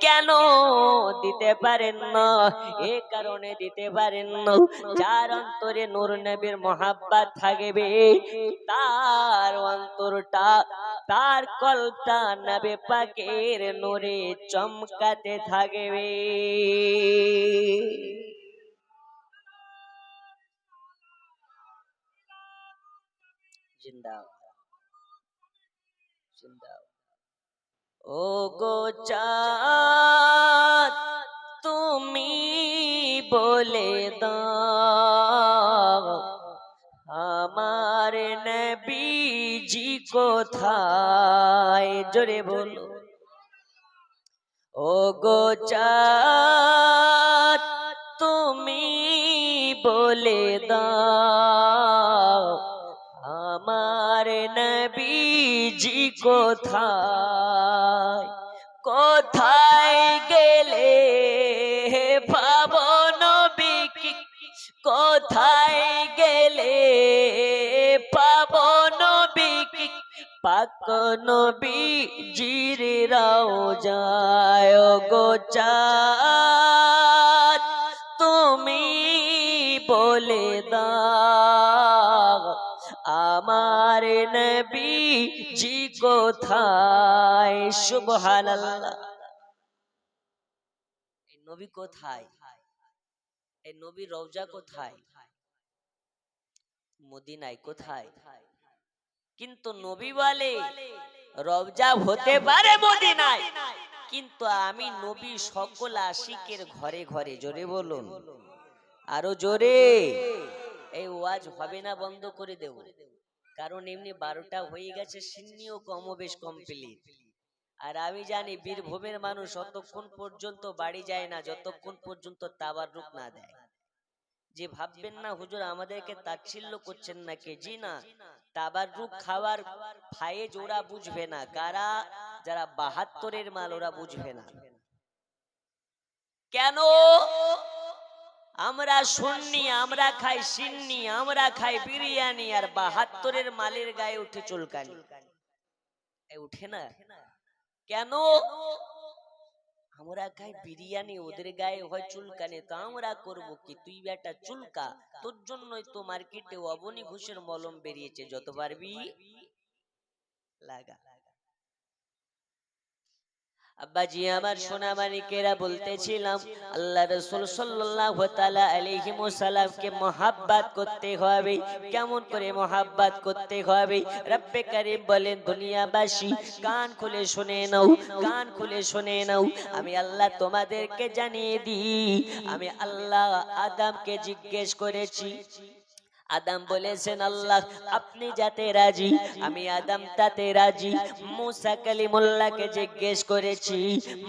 কেন দিতে পারেন না? এ কারণে দিতে পারেন না, যার অন্তরে নূর নবীর মোহাব্বত থাকবে, তার অন্তরটা, তার কলটা নবী পাকের নূরে চমকাতে থাকবে। জিন্দাবাদ, জিন্দাবাদ। ও গো চাঁদ, তুমি বলে দাও আমার নবীজি কোথায়? জোরে বলো। ও গো চাঁদ, তুমি বলে দাও আমার নবীজি কোথায়? কোথায় গেলে পাবো নবীকে? কোথায় গেলে পাবো নবীকে? পাক নবীজির রওজায়। গো চাঁদ, তুমি বলে দাও আমার নবীজি কোথায়? সুবহানাল্লাহ। এই নবী কোথায়? এই নবীর রওজা কোথায়? মদিনায়। কোথায়? কিন্তু নবী বলে রওজা হতে পারে মদিনায়, কিন্তু আমি নবী সকল আশিকের ঘরে ঘরে। জোরে বলুন, আরো জোরে। এই ওয়াজ হবে না, বন্ধ করে দেব, কারণ এমনি 12টা হয়ে গেছে, সিন্নিও কমবেশ কমপ্লিট। আর আমি জানি বীরভূমের মানুষ অতক্ষণ পর্যন্ত বাড়ি যায় না যতক্ষণ পর্যন্ত তাবাররুক না দেয়। যে ভাববেন না হুজুর আমাদেরকে তাচ্ছিল্য করছেন নাকি, জি না, তাবাররুক খাওয়ার ফায়েজ ওরা বুঝবে না। কারা? যারা 72-এর মাল, ওরা বুঝবে না। কেন? আমরা সুন্নি, আমরা খাই সিন্নি, আমরা খাই বিরিয়ানি, আর 72-এর মালের গায়ে উঠে চুলকানি। উঠে না কেন? আমরা খাই বিরিয়ানি, ওদের গায়ে হয় চুলকানি, তো আমরা করবো কি? তুই বেটা চুলকা, তোর জন্যই তো মার্কেটে অবনী ঘোষের মলম বেরিয়েছে, যত পারবি লাগা। আব্বাজি আমার সোনা মানিকেরা, বলতেছিলাম আল্লাহ রাসূল সাল্লাল্লাহু তাআলা আলাইহি ওয়াসাল্লামকে মহব্বত করতে হবে। কেমন করে মহব্বত করতে হবে? রব্বে কারীম বলেন, দুনিয়াবাসী কান খুলে শুনে নাও, কান খুলে শুনে নাও। আমি আল্লাহ তোমাদেরকে জানিয়ে দিই, আমি আল্লাহ আদমকে জিজ্ঞেস করেছি। আদম বলেছেন আল্লাহ আপনি যাতে রাজি, আমি আদম তাতে রাজি। মুসা কালিমুল্লাহকে জিজ্ঞেস করেছি,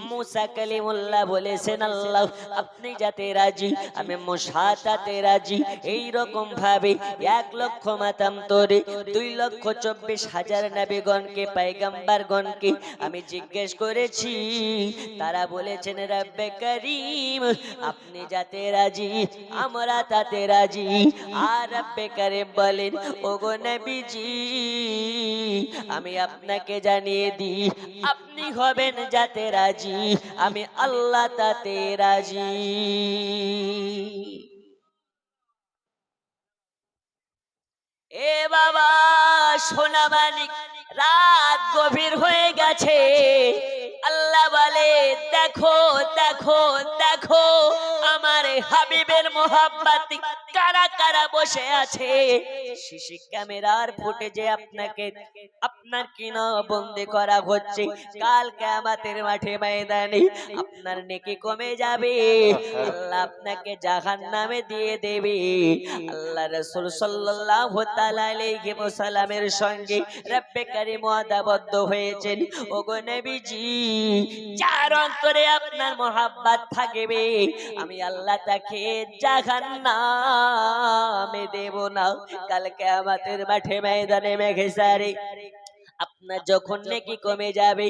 মুসা কালিমুল্লাহ বলেছেন আল্লাহ আপনি যাতে রাজি, আমি মুসা তাতে রাজি। এই রকম ভাবে 1 লক্ষ মাতান্তরে 2,24,000 নবীগণকে, পয়গম্বরগণকে আমি জিজ্ঞেস করেছি, তারা বলেছেন রব্বে করিম আপনি যাতে রাজি, আমরা তাতে রাজি। আর রব্বে কারীম বলেন, ওগো নবীজি আমি আপনাকে জানিয়ে দিই, আপনি হবেন যাতে রাজি, আমি আল্লাহ তাতে রাজি। এ বাবা সোনা মানিক, রাত গভীর হয়ে গেছে, আল্লাহ বলে দেখো দেখো দেখো আমার হাবিবের মোহাব্বতি কারা কারা বসে আছে। সিসি ক্যামেরার ফুটেজে আপনাকে, আপনার কিনা বন্দি করা হচ্ছে। কাল কিয়ামতের মাঠে ময়দানে আপনার নেকি কমে যাবে, আল্লাহ আপনাকে জাহান্নামে দিয়ে দেবে। আল্লাহ রাসূল সাল্লাল্লাহু তাআলা আলাইহি ওয়াসাল্লামের সঙ্গে রব্বে কারীম ওয়াদাবদ্ধ হয়েছেন, ওগো নবীজি যার অন্তরে আপনার মোহাব্বত থাকবে আমি আল্লাহ তাকে জাহান্নামে দেব না। কাল কিয়ামতের মাঠে ময়দানে মেঘেসারে আপনার যখন নেকি কমে যাবে,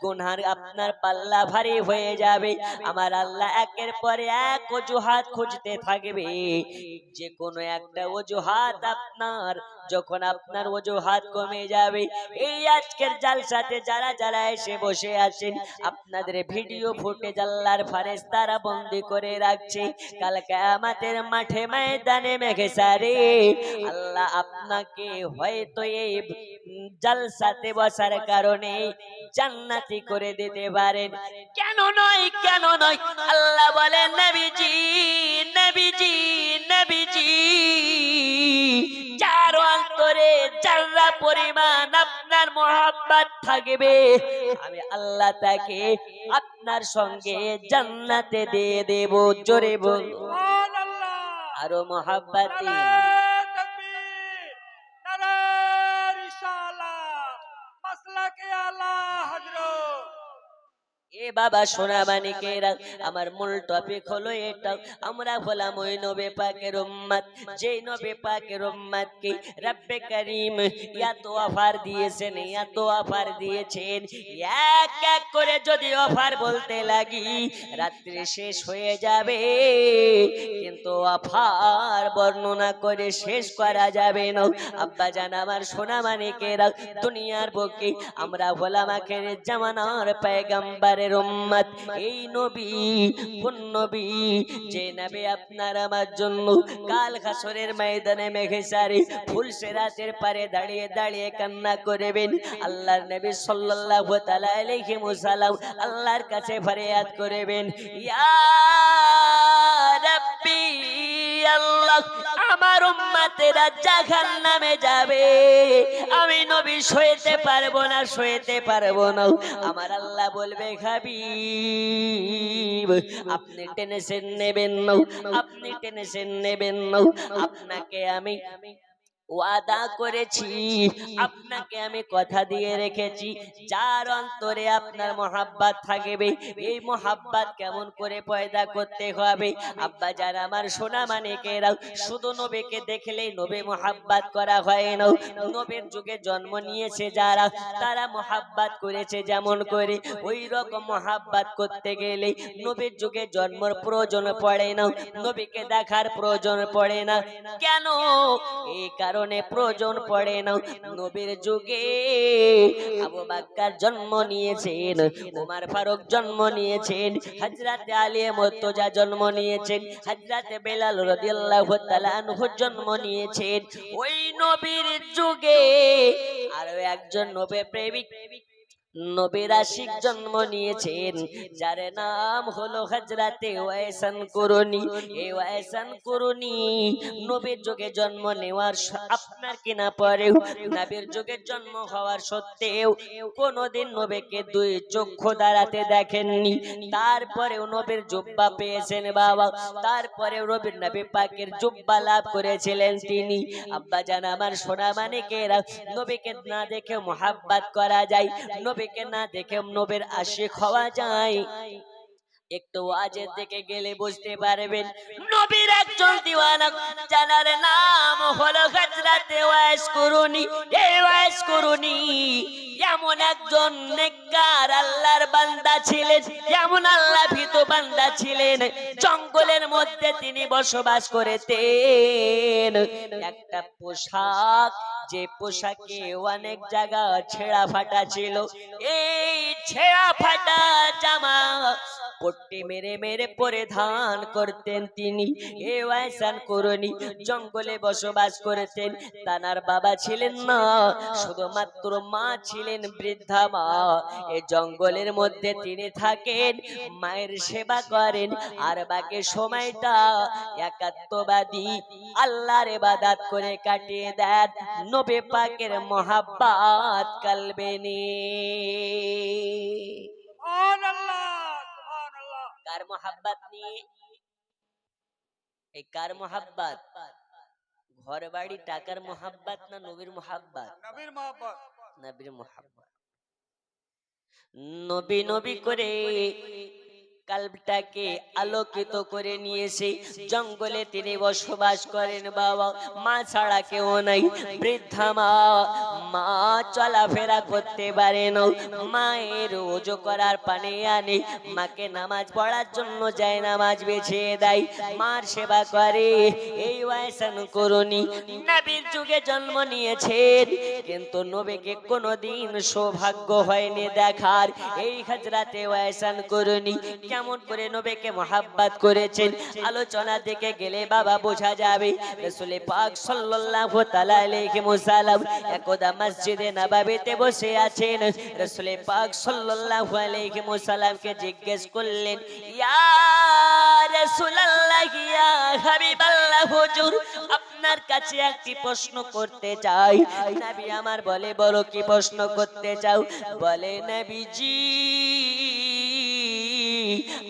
গুনার আপনার পাল্লা ভারী হয়ে যাবে, আমার আল্লাহ একের পরে এক অজুহাত খুঁজতে থাকবে। যে কোনো একটা অজুহাত আপনার যখন আপনার অজুহাত কমে যাবে, এই আজকের জালসাতে যারা যারা এসে বসে আছেন, আপনাদের ভিডিও ফুটেজ আল্লাহর ফেরেশতারা বন্দী করে রাখছে। কাল কিয়ামতের মাঠে ময়দানে মেঘেসারে আল্লাহ আপনাকে হয়তো এই জালসাতে বসার কারণে জান্নাতি করে দিতে পারেন। কেন নয়, কেন নয়? আল্লাহ বলেন, নবীজি নবীজি নবীজি, যার অন্তরে যারা পরিমাণ আপনার মহব্বত থাকবে, আমি আল্লাহ তাকে আপনার সঙ্গে জান্নাতে দিয়ে দেব। জোরে বল আরো মহব্বতি। এ বাবা সোনা মানিকেরা, আমার মূল টপিক হলো এটা। আমরা হলাম ওই নবী পাকের উম্মত, যে নবী পাকের উম্মতকে রব্বে করিম এত অফার দিয়েছেন, এত অফার দিয়েছেন। এক এক করে যদি অফার বলতে লাগি, রাত্রি শেষ হয়ে যাবে, কিন্তু অফার বর্ণনা করে শেষ করা যাবে না। আব্বা জান আমার সোনা মানিকেরা, দুনিয়ার বুকে আমরা হলাম আখিরের জামানার পয়গম্বরের উম্মত। এই নবী কোন নবী? যে নবী আপনার আমার জন্য কাল হাসরের ময়দানে মেঘেসারি ফুলসিরাতের পারে দাঁড়িয়ে দাঁড়িয়ে কান্না করবেন। আল্লাহর নবী সাল্লাল্লাহু তাআলা আলাইহি ওয়াসাল্লাম আল্লাহর কাছে ফরিয়াদ করবেন, ইয়া রাব্বি আল্লাহ, আমার উম্মতেরা জাহান্নামে যাবে, আমি নবী সইতে পারবো না, সইতে পারবো না। আমার আল্লাহ বলবে, হাবিব আপনি টেনশন নেবেন না, আপনি টেনশন নেবেন না, আপনাকে আমি ওয়াদা করেছি, আপনাকে আমি কথা দিয়ে রেখেছি, যার অন্তরে আপনার মহাব্বত থাকবে। এই মহাব্বত কেমন করে পয়দা করতে হবে? আব্বা যারা আমার সোনা মানিকেরা, শুধু নবীকে দেখলেই নবী মহাব্বত করা হয় না। নবীর যুগে জন্ম নিয়েছে যারা, তারা মহাব্বত করেছে যেমন করে, ওই রকম মহাব্বত করতে গেলে নবীর যুগে জন্মের প্রয়োজন পড়ে না, নবীকে দেখার প্রয়োজন পড়ে না। কেন? এই কারণে প্রয়োজন পড়ে না। নবীর যুগে আবু বকর জন্ম নিয়েছেন, ওমর ফারুক জন্ম নিয়েছেন, হযরত আলী মুর্তজা জন্ম নিয়েছেন, হযরত বেলাল রাদিয়াল্লাহু তাআলা আনহু জন্ম নিয়েছেন। ওই নবীর যুগে আরো একজন নবী প্রেমিক, নবীর আশিক জন্ম নিয়েছেন, যার নাম হলো হযরতে ওয়াইসান কুরনি। এই ওয়াইসান কুরনি নবীর যুগে জন্ম নেওয়ার আপনার কিনা পরেও, নবীর যুগে জন্ম হওয়ার সত্ত্বেও কোনদিন নবীকে দুই চক্ষু দাঁড়াতে দেখেননি। তারপরেও নবীর জুব্বা পেয়েছেন বাবা, তারপরেও নবী পাকের জুব্বা লাভ করেছিলেন তিনি। আব্বা জান আমার সোনা মানিকেরা, নবীকে না দেখে মুহাব্বত করা যায়, নবীকে না দেখে নবীর আশিক হওয়া যায়। একটু ওয়াজের দিকে গেলে বুঝতে পারবেন, নবীর একজন দিওয়ানা জানার নাম হলো হযরত ওয়াইস কুরনি। এই ওয়াইস কুরনি এমন একজন নেককার আল্লাহর বান্দা ছিলেন, এমন আল্লাহ ভীত বান্দা ছিলেন। জঙ্গলের মধ্যে তিনি বসবাস করতেন। একটা পোশাক, যে পোশাকে অনেক জায়গা ছেঁড়া ফাটা ছিল, এই ছেঁড়া ফাটা জামা পট্টি মেরে মেরে পরিধান করতেন তিনি। এ ওয়াইসান কুরনি জঙ্গলে বসবাস করতেন। তানার বাবা ছিলেন না, শুধুমাত্র মা ছিলেন, বৃদ্ধা মা। এই জঙ্গলের মধ্যে তিনি থাকেন, মায়ের সেবা করেন, আর বাকি সময়টা একাত্মবাদী আল্লাহর ইবাদত করে কাটিয়ে দেন, নবী পাকের মহাব্বত কলবে নিয়ে। কার মহাব্বত নিয়ে? এই কার মহাব্বত? ঘর বাড়ি টাকার মহাব্বত না নবীর মহাব্বত? নবীর মহাব্বত। নবীর মহাব্বত। নবী নবী করে কলবটাকে আলোকিত করে নিয়েছে। জঙ্গলে তিনি বসবাস করেন বাবা, মা ছাড়া কেউ নাই, বৃদ্ধা মা। মা চলাফেরা করতে পারে না, মায়ের ওযু করার পানি আনে, মাকে নামাজ পড়ার জন্য যায় নামাজ বিছিয়ে দেয়, মার সেবা করে। এই ওয়াইসান করুনি নবীর যুগে জন্ম নিয়েছেন, কিন্তু নবীকে কোনোদিন সৌভাগ্য হয়নি দেখার। এই হযরতে ওয়াইসান করুনি কেমন করে নবীকে মোহাব্বত করেছেন আলোচনা থেকে গেলে বাবা বোঝা যাবে। রাসূল পাক সাল্লাল্লাহু তাআলা আলাইহি ওয়াসাল্লাম একদা মসজিদে নববীতে বসে আছেন। রাসূল পাক সাল্লাল্লাহু আলাইহি ওয়াসাল্লামকে জিজ্ঞেস করলেন, ইয়া রাসূলুল্লাহ ইয়া হাবিবাল্লাহ হুজুর, আপনার কাছে একটি প্রশ্ন করতে চাই। নবী আমার বলে, বলো কি প্রশ্ন করতে চাও? বলে, নবীজি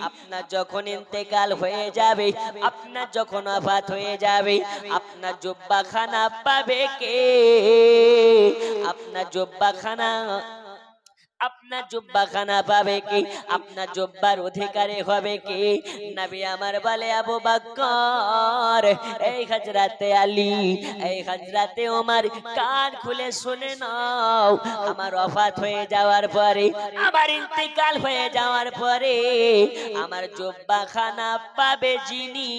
আপনার যখন ইন্তেকাল হয়ে যাবে, আপনার যখন ওফাত হয়ে যাবে, আপনার জুব্বাখানা পাবে কে? আপনার জুব্বাখানা পাবে কি? আপনার জুব্বার অধিকারী হবে কি? নবী আমার বলে, আবু বকর, এই হযরতে আলী, এই হযরতে ওমর, কান খুলে শুনে নাও। আমার ওফাত হয়ে যাওয়ার পরে, আমার ইন্তেকাল হয়ে যাওয়ার পরে আমার জুব্বাখানা পাবে যিনি,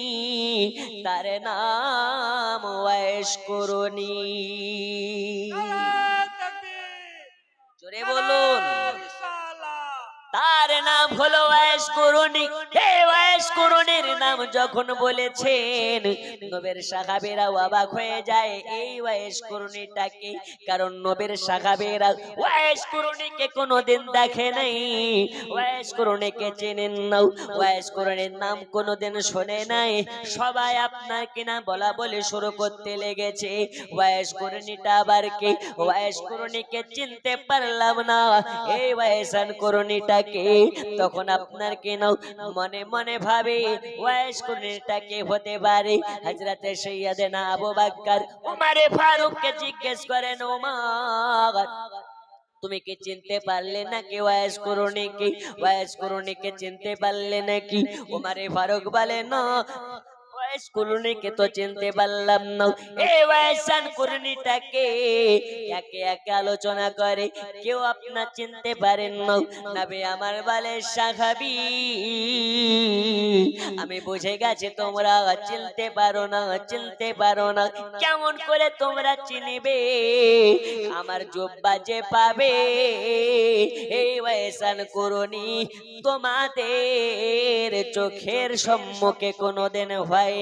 তার নাম ওয়াইস করুনি। জোরে বলুন। তার নাম হলো ওয়াইস করুনি। এই ওয়াইস করুনির নাম যখন বলেছেন, নবীর সাহাবীরা অবাক হয়ে যায় এই ওয়াইস করুনিটাকে, কারণ নবীর সাহাবীরা ওয়াইস করুনিকে কোনোদিন দেখে নাই, ওয়াইস করুনিকে চেনেন না, ওয়াইস করুনির নাম কোনোদিন শুনে নাই। সবাই আপনার কিনা বলা বলে শুরু করতে লেগেছে, ওয়াইস করুনিটা আবার কে? ওয়াইস করুনিকে চিনতে পারলাম না, এই ওয়াইসান করুনিটা কে? তখন আপনার কেন মনে মনে ভাবে ওয়াইস করুনিটা কে হতে পারে? হযরতে সাইয়্যিদানা আবু বকর উমরে ফারুককে জিজ্ঞেস করেন, ওমর, তুমি কি চিনতে পারলে নাকি ওয়াইস করুনিকে? ওয়াইস করুনিকে চিনতে পারলে নাকি? উমরে ফারুক বলে, না, ওয়াইস করুনিকে তো চিনতে পারলাম না। এই ওয়াইসান করুনিটাকে একে একে আলোচনা করে, কেউ আপনার চিনতে পারেন না। নবী আমার বলে, সাহাবী, আমি বুঝে গেছি তোমরা চিনতে পারো না, চিনতে পারো না। কেমন করে তোমরা চিনবে? আমার জুব্বা যে পাবে এই ওয়াইসান করুনি তোমাদের চোখের সম্মুখে কোনোদিন হয়নি।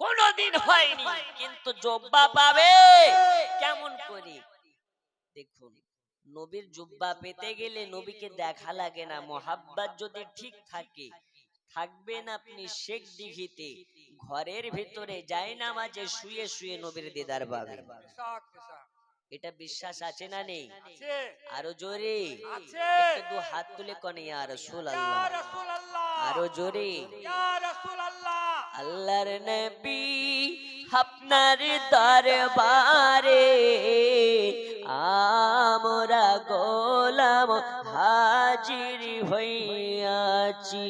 কোনোদিন হয়নি, কিন্তু জুব্বা পাবে কেমন করে? দেখুন, নবীর জুব্বা পেতে গেলে নবীকে দেখা লাগে না। মোহাব্বত যদি ঠিক থাকে, থাকবেন আপনি শেখ দিঘিতে, ঘরের ভিতরে জায়নামাজে শুয়ে শুয়ে নবীর দিদার পাবেন। এটা বিশ্বাস আছে না নেই? আরো জোরে একটু দু হাত তুলে কোনে ইয়া রাসূলুল্লাহ, আরো জোরে ইয়া রাসূলুল্লাহ। আল্লাহর নবী আপনার দরবারে আমরা গোলাম হাজির হইয়াছি।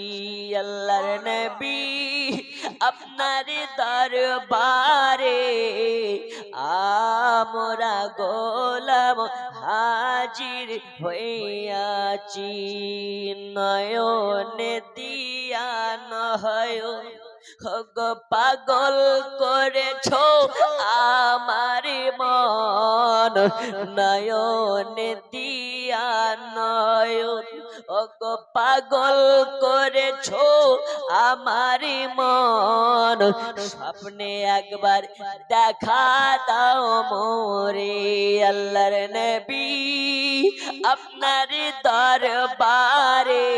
আল্লাহর নবী আপনার দরবারে আমরা গোলাম হাজির হইয়াছি। নয়নে দিয়া নয়ন গো পাগল করেছো আমার মন, নয়নে দিয়া নয়ন গো পাগল করেছো আমার মন। স্বপ্নে একবার দেখা দাও মোরে। আল্লাহর নবী আপনার দরবারে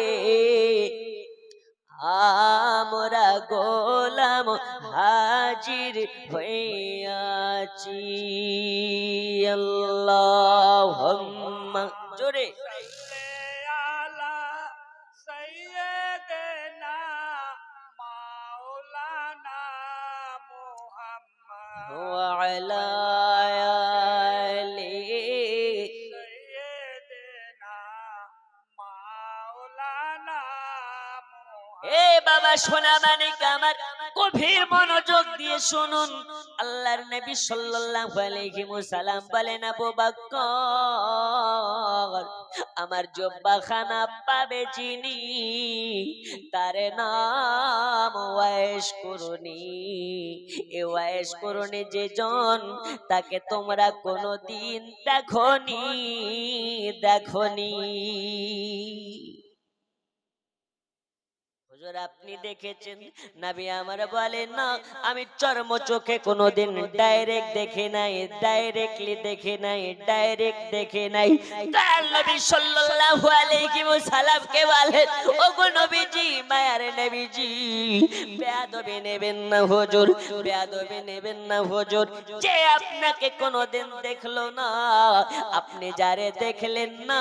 আমরা গোলাম হাজির হইয়াছি। আল্লাহুম্মা জোরে আলা সাইয়্যিদিনা মাওলানা মুহাম্মদ ওয়া আলা আলি সাইয়্যিদিনা মাওলানা মুহাম্মদ। এ বাবা সোনা মানিক আমার, গভীর মনোযোগ দিয়ে শুনুন। আল্লাহর নবী সাল্লাল্লাহু আলাইহি ওয়াসাল্লাম বলেন, আবু বকর, আমার জুব্বাখানা পাবে যিনি, তার নাম ওয়াইস করুনি। এ ওয়াইস করুনি যে জন, তাকে তোমরা কোনোদিন দেখোনি। হুজুর আপনি দেখেছেন? নবী আমার বলেন, না, আমি চর্ম চোখে কোনোদিন ডাইরেক্ট দেখে নাই, ডাইরেক্টলি দেখে নাই। তার নবী সাল্লাল্লাহু আলাইহি ওয়াসাল্লামকে বলেন, ওগো নবীজি, মায়ার নবীজি, বেয়াদবি নেবেন না হুজুর, বেয়াদবি নেবেন না হুজুর। যে আপনাকে কোনোদিন দেখলো না, আপনি যারে দেখলেন না,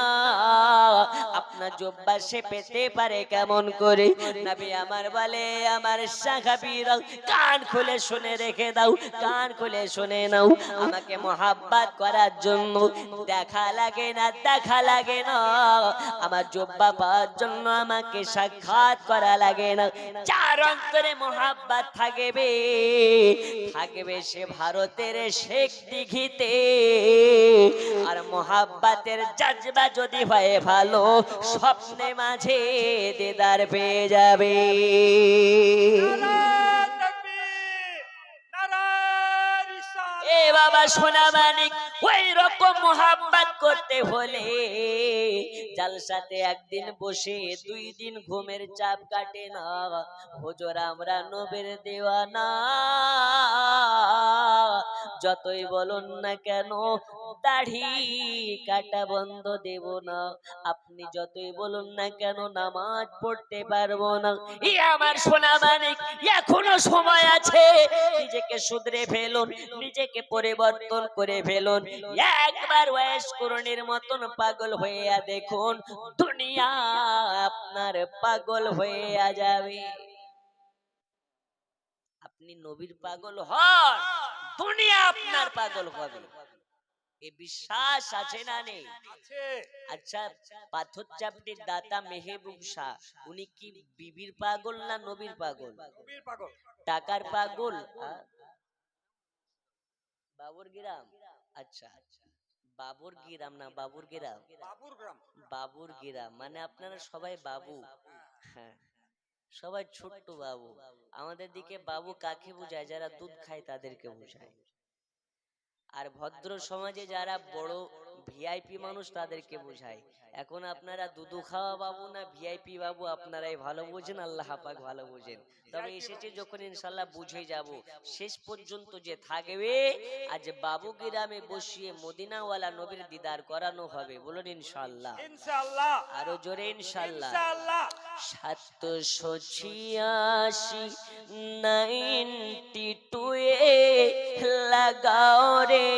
আপনার জুব্বা সে পেতে পারে কেমন করে? নবী আমার বলে, আমার সাহাবীরা কান খুলে শুনে রেখে দাও, কান খুলে শুনে নাও। আমাকে মোহাব্বত করার জন্য দেখা লাগে না, আমার জুব্বা পাওয়ার জন্য আমাকে সাক্ষাৎ করা লাগে না। যার অন্তরে মোহাব্বত থাকবে সে ভারতের শেখ দিঘিতে। আর মোহাব্বতের জজবা যদি হয় ভালো, স্বপ্নে মাঝে দিদার পেয়ে যাবে। এ বাবা সোনা মানিক, ওই রকম মোহাব্বত করতে হলে জালসাতে একদিন বসে 2 দিন ঘুমের চাপ কাটে না। হুজুর আমরা নবীর দেওয়ানা, যতই বলুন না কেন দাড়ি কাটা বন্ধ দেব না, আপনি যতই বলুন না কেন নামাজ পড়তে পারবো না। এই আমার সোনা মানিক, এখনো সময় আছে, নিজেকে শুধরে ফেলুন, নিজেকে পরিবর্তন করে ফেলুন। একবার ওয়াইস করুনির মতন পাগল হয়ে দেখুন, দুনিয়া আপনার পাগল হয়ে যাবে। আপনি নবীর পাগল হন, দুনিয়া আপনার পাগল হবে। এ বিশ্বাস আছে না নেই? আচ্ছা, পাথর চাপটির দাতা মেহবুব শাহ, উনি কি বিবির পাগল না নবীর পাগল? টাকার পাগল? বাবুরগ্রাম? আচ্ছা, বাবুরগ্রাম না বাবুরগ্রাম মানে আপনারা সবাই বাবু। হ্যাঁ, সবাই ছোট্ট বাবু। আমাদের দিকে বাবু কাকে বোঝায়? যারা দুধ খায় তাদেরকে বোঝায়। আর ভদ্র সমাজে যারা বড় ভিআইপি মানুষ তাদেরকে বোঝায়। এখন আপনারা দুধু খাওয়া বাবু না ভিআইপি বাবু, আপনারাই ভালো বোঝেন, আল্লাহ পাক ভালো বোঝেন। তবে এসেছে যখন ইনশাআল্লাহ বুঝে যাব। শেষ পর্যন্ত যে থাকবে, আজ বাবু গ্রামে বসিয়ে মদিনাওয়ালা নবীর দিদার করানো হবে। বলুন ইনশাআল্লাহ, আরো জোরে ইনশাআল্লাহ। 786 92 এ লাগাও রে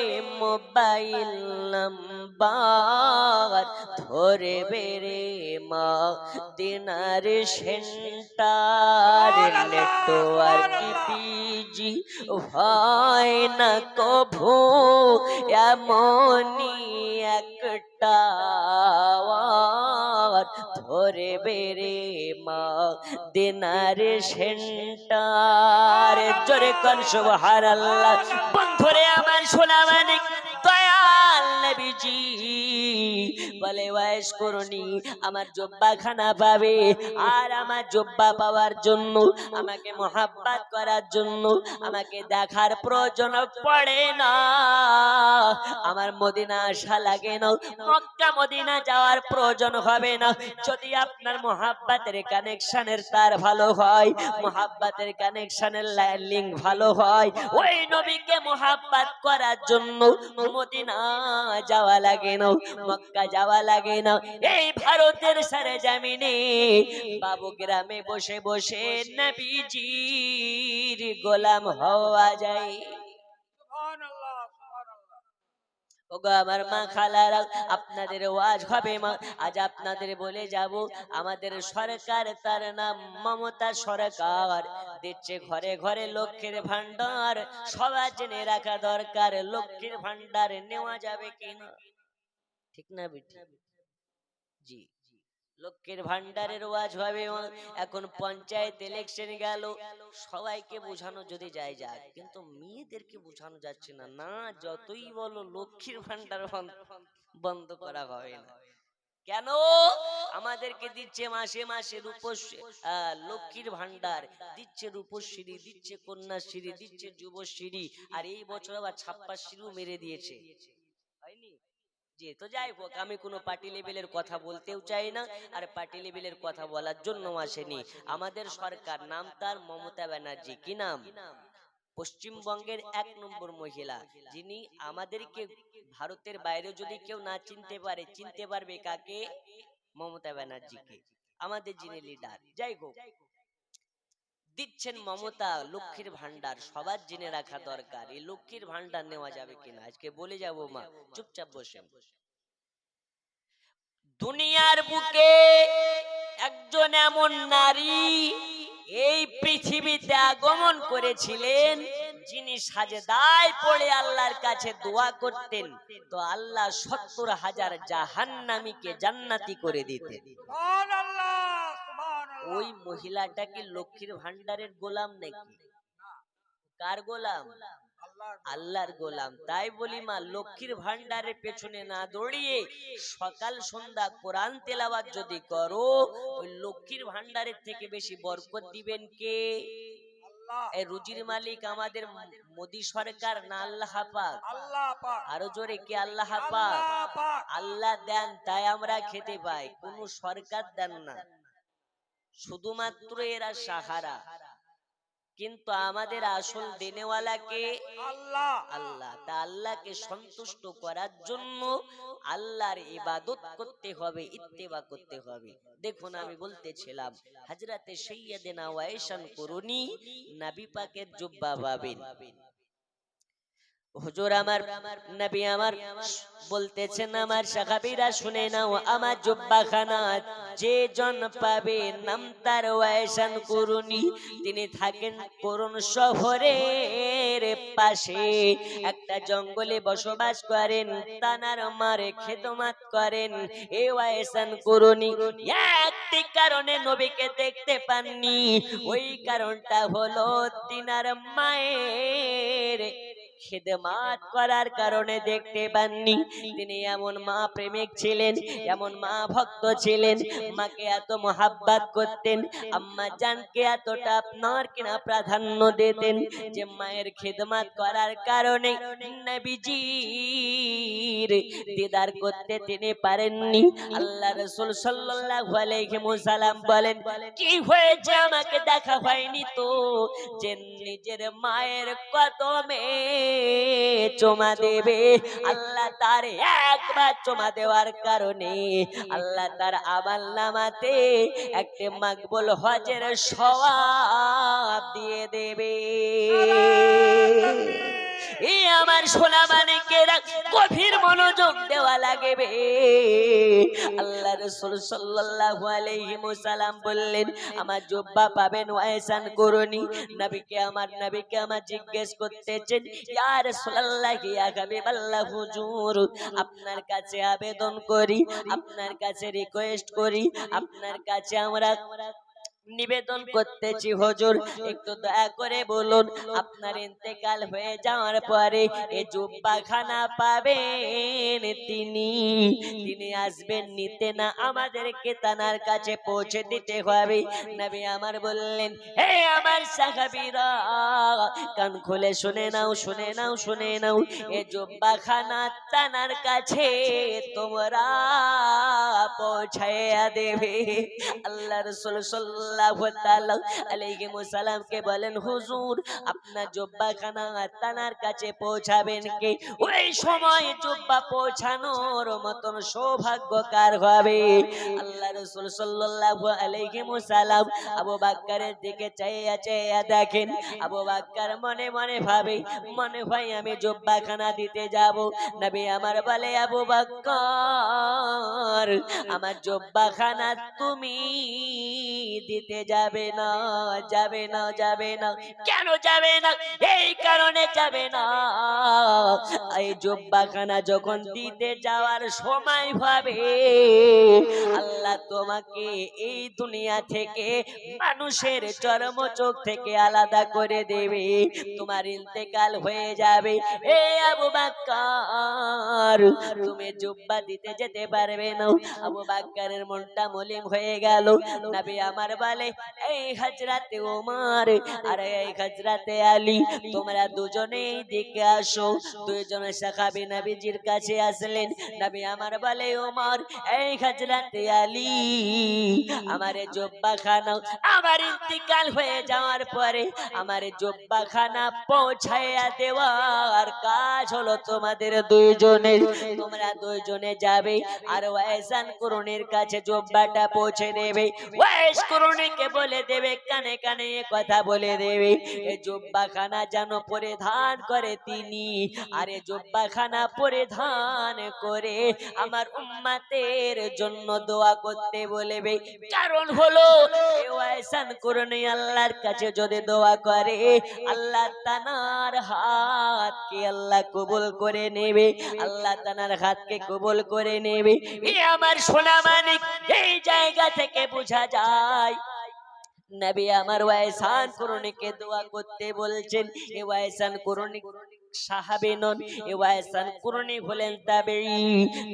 মোবাইল নাম্বার, ধরে বেরে মদিনার সেন্টার। নেটওয়ার্ক বিজি হয় না কভু, এমনই একটা ধরে বেরে মদিনার সেন্টার। জোরে কোন সুবহানাল্লাহ। বন্ধুরে আমার সোনা মানিক, দয়াল নবীজি বলে ওয়াইস করুনি আমার জুব্বা খানা পাবে। আর আমার জুব্বা পাওয়ার জন্য, আমাকে মোহাব্বত করার জন্য আমাকে দেখার প্রয়োজন পড়ে না, আমার মদিনা আসা লাগে না, মক্কা মদিনা যাওয়ার প্রয়োজন হবে না। যদি আপনার মোহাব্বতের কানেকশনের তার ভালো হয়, মোহাব্বতের কানেকশনের লিংক ভালো হয়, ওই নবীকে মোহাব্বত করার জন্য মদিনা যাওয়া লাগে না, মক্কা যাওয়া লাগে না। এই ভারতের সরজমিনে বাবু গ্রামে বসে বসে নবীজির গোলাম হওয়া যায়। ওগো আমার মা খালারা, আপনাদের ওয়াজ হবে মা। আজ আপনাদের বলে যাব, আমাদের সরকার, তার নাম মমতা সরকার, দিচ্ছে ঘরে ঘরে লক্ষ্মীর ভান্ডার। সবার জেনে রাখা দরকার, লক্ষ্মীর ভান্ডার নেওয়া যাবে কিনা, ঠিক না বেটি? জি, লক্ষ্মীর ভান্ডারের ওয়াজ হবে। এখন পঞ্চায়েত ইলেকশন গেল, সবাইকে বোঝানো যদি যায় যাক, কিন্তু মেয়েদেরকে বোঝানো যাচ্ছে না। না, যতই বলো লক্ষ্মীর ভান্ডার বন্ধ করা হবে না। কেন? আমাদেরকে দিচ্ছে মাসে মাসে লক্ষ্মীর ভান্ডার দিচ্ছে, রূপশ্রী দিচ্ছে, কন্যাশ্রী দিচ্ছে, যুবশ্রী, আর এই বছর আবার ছাপ্পাশ্রীও মেরে দিয়েছে, হয়নি? যে তো যাই হোক, আমি কোনো পার্টি লেভেলের কথা বলতেও চাই না, আর পার্টি লেভেলের কথা বলার জন্য আসেনি। আমাদের সরকার, নাম তার মমতা ব্যানার্জি। কি নাম? পশ্চিমবঙ্গের 1 নম্বর মহিলা, যিনি আমাদেরকে ভারতের বাইরে যদি কেউ না চিনতে পারে, চিনতে পারবে কাকে? মমতা ব্যানার্জিকে, আমাদের যিনি লিডার। যাই হোক, দিচ্ছেন মমতা লক্ষ্মীর ভান্ডার। সবার জেনে রাখা দরকার, এই লক্ষ্মীর ভান্ডার নেওয়া যাবে কিনা আজকে বলে যাব। মা চুপচাপ বসেন। দুনিয়ার বুকে একজন এমন নারী এই পৃথিবীতে আগমন করেছিলেন, যিনি সাজদায় পড়ে আল্লাহর কাছে দোয়া করতেন, তো আল্লাহ 70,000 জাহান্নামীকে জান্নাতি করে দিতেন। সুবহানাল্লাহ, সুবহানাল্লাহ। ওই মহিলাটা কি লক্ষ্মীর ভান্ডারের গোলাম নাকি? কার গোলাম? আল্লাহর গোলাম। তাই বলি মা, লক্ষ্মীর ভান্ডারের পেছনে না দৌড়িয়ে সকাল সন্ধ্যা কোরআন তেলাওয়াত যদি করো, ওই লক্ষ্মীর ভান্ডারের থেকে বেশি বরকত দিবেন কে? এই রুজির মালিক আমাদের মোদি সরকার না আল্লাহ পাক? আল্লাহ পাক। আরো জোরে কি আল্লাহ পাক? আল্লাহ পাক। আল্লাহ দেন, তাই আমরা খেতে পাই, কোন সরকার দেন না, শুধুমাত্র এরা সাহারা। কিন্তু আমাদের আসল দেনেওয়ালা কে? আল্লাহ। আল্লাহ। তা আল্লাহকে সন্তুষ্ট করার জন্য আল্লাহর ইবাদত করতে হবে, ইত্তেবা করতে হবে। দেখুন, আমি বলতেছিলাম হযরতে সাইয়্যিদানা ওয়াইশান কুরুনি নবী পাকের জুব্বা পাবেন। হুজুর আমার, নবী আমার বলতেছেন, আমার সাহাবীরা শুনে নাও, আমার জুব্বাখানা যে জন পাবে, নাম তার ওয়াইশান কুরুনি। তিনি থাকেন করুন শহরের পাশে, একটা জঙ্গলে বসবাস করেন, তানার মারে খেদমত করেন। এ ওয়াইশান কুরুনি একটি কারণে নবীকে দেখতে পাননি, ওই কারণটা হলো তিনার মায়ের খেদমত করার কারণে দেখতে পাননি। তিনি এমন মা প্রেমিক ছিলেন, এমন মা ভক্ত ছিলেন, মাকে এত মোহাব্বত করতেন, আম্মা জানকে এতটা আপনার কিনা প্রাধান্য দিতেন, যে মায়ের খেদমত করার কারণে নবীজির দিদার করতে তিনি পারেননি। আল্লাহ রাসূল সাল্লাল্লাহু আলাইহি ওয়াসাল্লাম বলেন, কি হয়েছে আমাকে দেখা হয়নি তো? যে নিজের মায়ের কদমে চুমা দেবে, আল্লাহ তার একবার চুমা দেওয়ার কারণে আল্লাহ তার আমলনামাতে একটা মাকবুল হজের সওয়াব দিয়ে দেবে। এই আমার সোনা মানিকেরা, গভীর মনোযোগ দেওয়া লাগবে। আল্লাহ রাসূল সাল্লাল্লাহু আলাইহি ওয়াসাল্লাম বললেন, আমার জুব্বা পাবেন ওয়াইশান কুরুনি। নবীকে আমার জিজ্ঞেস করতেছেন, ইয়া রাসূলুল্লাহ, ইয়া হাবিবাল্লাহ, হুজুর আপনার কাছে আবেদন করি, আপনার কাছে রিকোয়েস্ট করি, আপনার কাছে আমরা নিবেদন করতেছি, হুজুর একটু দয়া করে বলুন, আপনার ইন্তেকাল হয়ে যাওয়ার পরে এই জুব্বাখানা পাবেন তিনি আসবেন নিতে, না আমাদেরকে তানার কাছে পৌঁছে দিতে হবে। নবী আমার বললেন, হে আমার সাহাবীরা, কান খুলে শুনে নাও, শুনে নাও, শুনে নাও, এই জুব্বাখানা তানার কাছে তোমরা পৌঁছাইয়া দেবে। আল্লাহ রাসূল সাল্লাল্লাহু তাআলা আলাইহি ওয়াসাল্লাম কে বলেন, হুজুর আপনার জুব্বাখানা তানার কাছে পৌঁছাবেন কে? ওই সময় জুব্বা পৌঁছানোর মতন সৌভাগ্য কার হবে? আল্লাহ রাসূল সাল্লাল্লাহু আলাইহি ওয়াসাল্লাম আবু বকরের দিকে চাইয়া দেখেন। আবু বকর মনে মনে ভাবে, মনে হয় আমি জুব্বাখানা দিতে যাব। নবী আমার বলে, আবু বকর আমার আমার জব্বাখানা তুমি দিতে যাবে না, যাবে না, যাবে না। কেন যাবে না? এই কারণে যাবে না, এই জব্বাখানা যখন দিতে যাওয়ার সময় হবে আল্লাহ তোমাকে এই দুনিয়া থেকে মানুষের চরম চোখ থেকে আলাদা করে দেবে, তোমার ইন্তেকাল হয়ে যাবে। এ আবু বকর তুমি জুব্বা দিতে যেতে পারবে না। আবু বকরের মনটা মলিন হয়ে গেল। নবী আমার বলে, এই হযরতে ওমর আর এই হযরতে আলী তোমরা দুজনেই দিকে আসো। দুইজন সাহাবী নবীজির কাছে আসলেন। নবী আমার বলে, ওমর এই হযরতে আলী আমার জুব্বাখানা আমার ইন্তিকাল হয়ে যাওয়ার পরে আমার জুব্বাখানা পৌঁছায়া দেওয়ার কাজ হলো তোমাদের দুইজনের। তোমরা দুইজনে যাবে আর ওয়াইসান কুরনির কাছে জুব্বাটা পৌঁছে দেবে। ওয়াইস কুরনিকে বলে দেবে, কানে কানে কথা বলে দেবে, এই জুব্বাখানা যেন পরিধান করে তিনি, আর এই জুব্বাখানা পরিধান করে আমার উম্মতের জন্য দোয়া করতে বলবে। কারণ হলো ওয়াইসান কুরনি আল্লাহর কাছে যদি দোয়া করে আল্লাহ তানার হাতকে আল্লাহ কবুল করে নেবে, আল্লাহ তানার হাতকে কবুল করে নেবে। এ আমার সোনা মানিক, এই জায়গা থেকে বোঝা যায় নবী আমার ওয়াইসান কুরনিকে দোয়া করতে বলছেন। এ ওয়াইসান কুরনি সাহাবী নন, এ ওয়াইসান কুরনি হলেন তাবেঈ,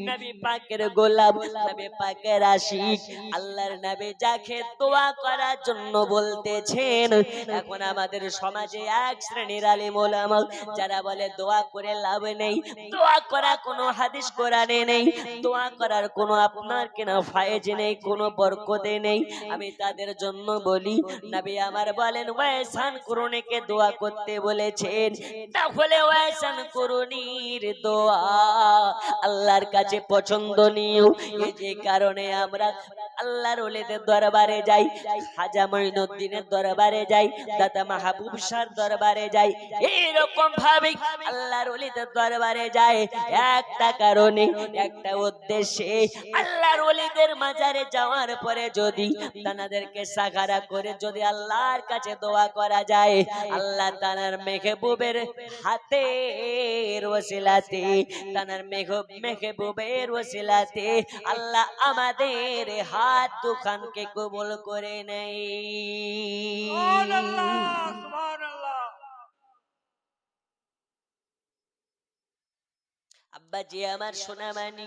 নবী পাকের গোলাম, নবী পাকের আশিক। আল্লাহর নবী যাকে দোয়া করার জন্য বলতেছেন। এখন আমাদের সমাজে এক শ্রেণীর আলেম ওলামা যারা বলে দোয়া করে লাভ নেই, দোয়া করা কোনো হাদিস কোরআনে নেই, দোয়া করার কোনো আপনার কেনা ফায়েজ নেই, কোনো বরকতে নেই। আমি তাদের জন্য বলি, নবী আমার বলেন ওয়াইসান কুরনিকে দোয়া করতে বলেছেন, তাহলে ওয়াইসান কুরনির দোয়া আল্লাহর কাছে পছন্দনীয়। এই যে কারণে আমরা আল্লাহর ওলিদের দরবারে যাই, খাজা মঈনুদ্দিনের দরবারে যাই, দাদা মাহবুব শাহর দরবারে যাই, এইরকম ভাবে আল্লাহর ওলিদের দরবারে যায় একটা কারণে, একটা উদ্দেশ্যে। আল্লাহর ওলিদের মাজারে যাওয়ার পরে যদি তানাদেরকে সাখারা করে যদি আল্লাহর কাছে দোয়া করা যায়, আল্লাহ তানার মেহবুবের হাতের ওসিলাতে, তানার মেহবুবের ওসিলাতে আল্লাহ আমাদের হাত দুখানকে কবুল করে নেই। সুবহানাল্লাহ, সুবহানাল্লাহ। আব্বাজি আমার সোনামানি,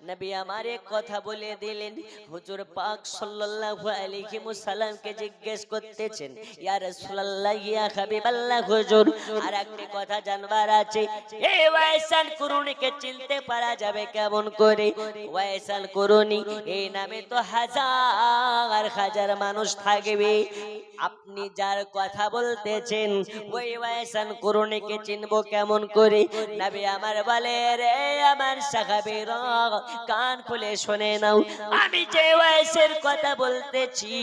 নবী আমার এক কথা বলে দিলেন। হুজুর পাক সাল্লাল্লাহু আলাইহি ওয়াসাল্লামকে জিজ্ঞেস করতেছেন, ইয়া রাসূলুল্লাহ, ইয়া হাবিবাল্লাহ হুজুর, আর একটা কথা জানবার আছে, এই ওয়াইসান কুরনিকে চিনতে পারা যাবে কেমন করে? ওয়াইসান কুরনি এই নামে তো হাজার হাজার মানুষ থাকবে, আপনি যার কথা বলতেছেন ওই ওয়াইসান কুরনিকে চিনবো কেমন করে? নবী আমার বলে, রে আমার সাহাবীরা কান খুলে শুনে নাও, আমি যে ওয়াইসের কথা বলতেছি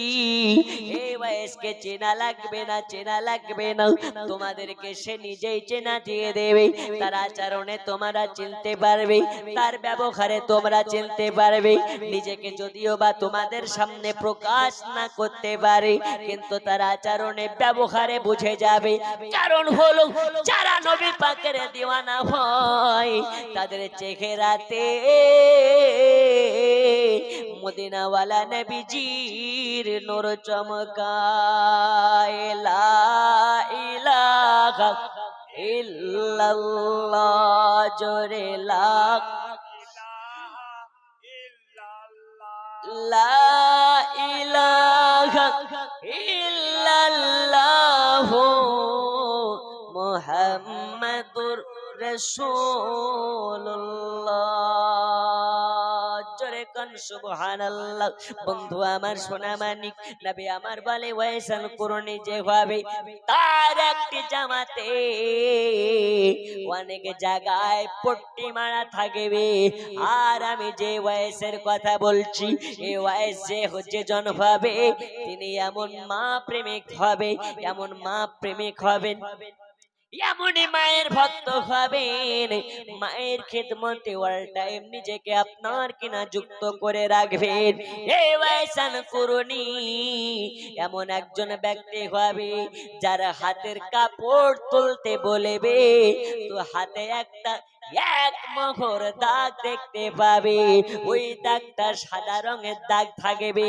এই ওয়াইসকে চেনা লাগবে না, চেনা লাগবে না, তোমাদেরকে সে নিজেই চেনা দিয়ে দেবে। তার আচরণে তোমরা চিনতে পারবে, তার ব্যবহারে তোমরা চিনতে পারবে। নিজেকে যদিও বা তোমাদের সামনে প্রকাশ না করতে পারে, কিন্তু তার আচরণে ব্যবহারে বুঝে যাবে। কারণ হলো যারা নবী পাকের দিওয়ানা হয় তাদের চেহারাতে মদিনাওয়ালা নবীজির নূর চমকায়। লা ইলাহা ইল্লাল্লাহ, জোরে লা লা ইলাহা ইল্লাল্লাহ মুহাম্মাদুর রাসূলুল্লাহ, জোরে কোন সুবহানাল্লাহ। বন্ধু আমার সোনামানিক, নবী আমার বলে ওয়াইসান কুরনি যেভাবে তার একটি জামাতে অনেক জায়গায় পট্টি মারা থাকবে, আর আমি যে ওয়াইসের কথা বলছি এই ওয়াইস যে হচ্ছে জন হবে, তিনি এমন মা প্রেমিক হবে, এমন মা প্রেমিক হবেন এমনই মায়ের ভক্ত হবেন, মায়ের খেদমতে অল টাইম নিজেকে আপনার কিনা যুক্ত করে রাখবেন। এই ওয়াইসান করুনি এমন একজন ব্যক্তি হবে যার হাতের কাপড় তুলতে বলবে তো হাতে একটা এক মোহর দাগ দেখতে পাবে, ওই দাগটা সাদা রঙের দাগ থাকবে,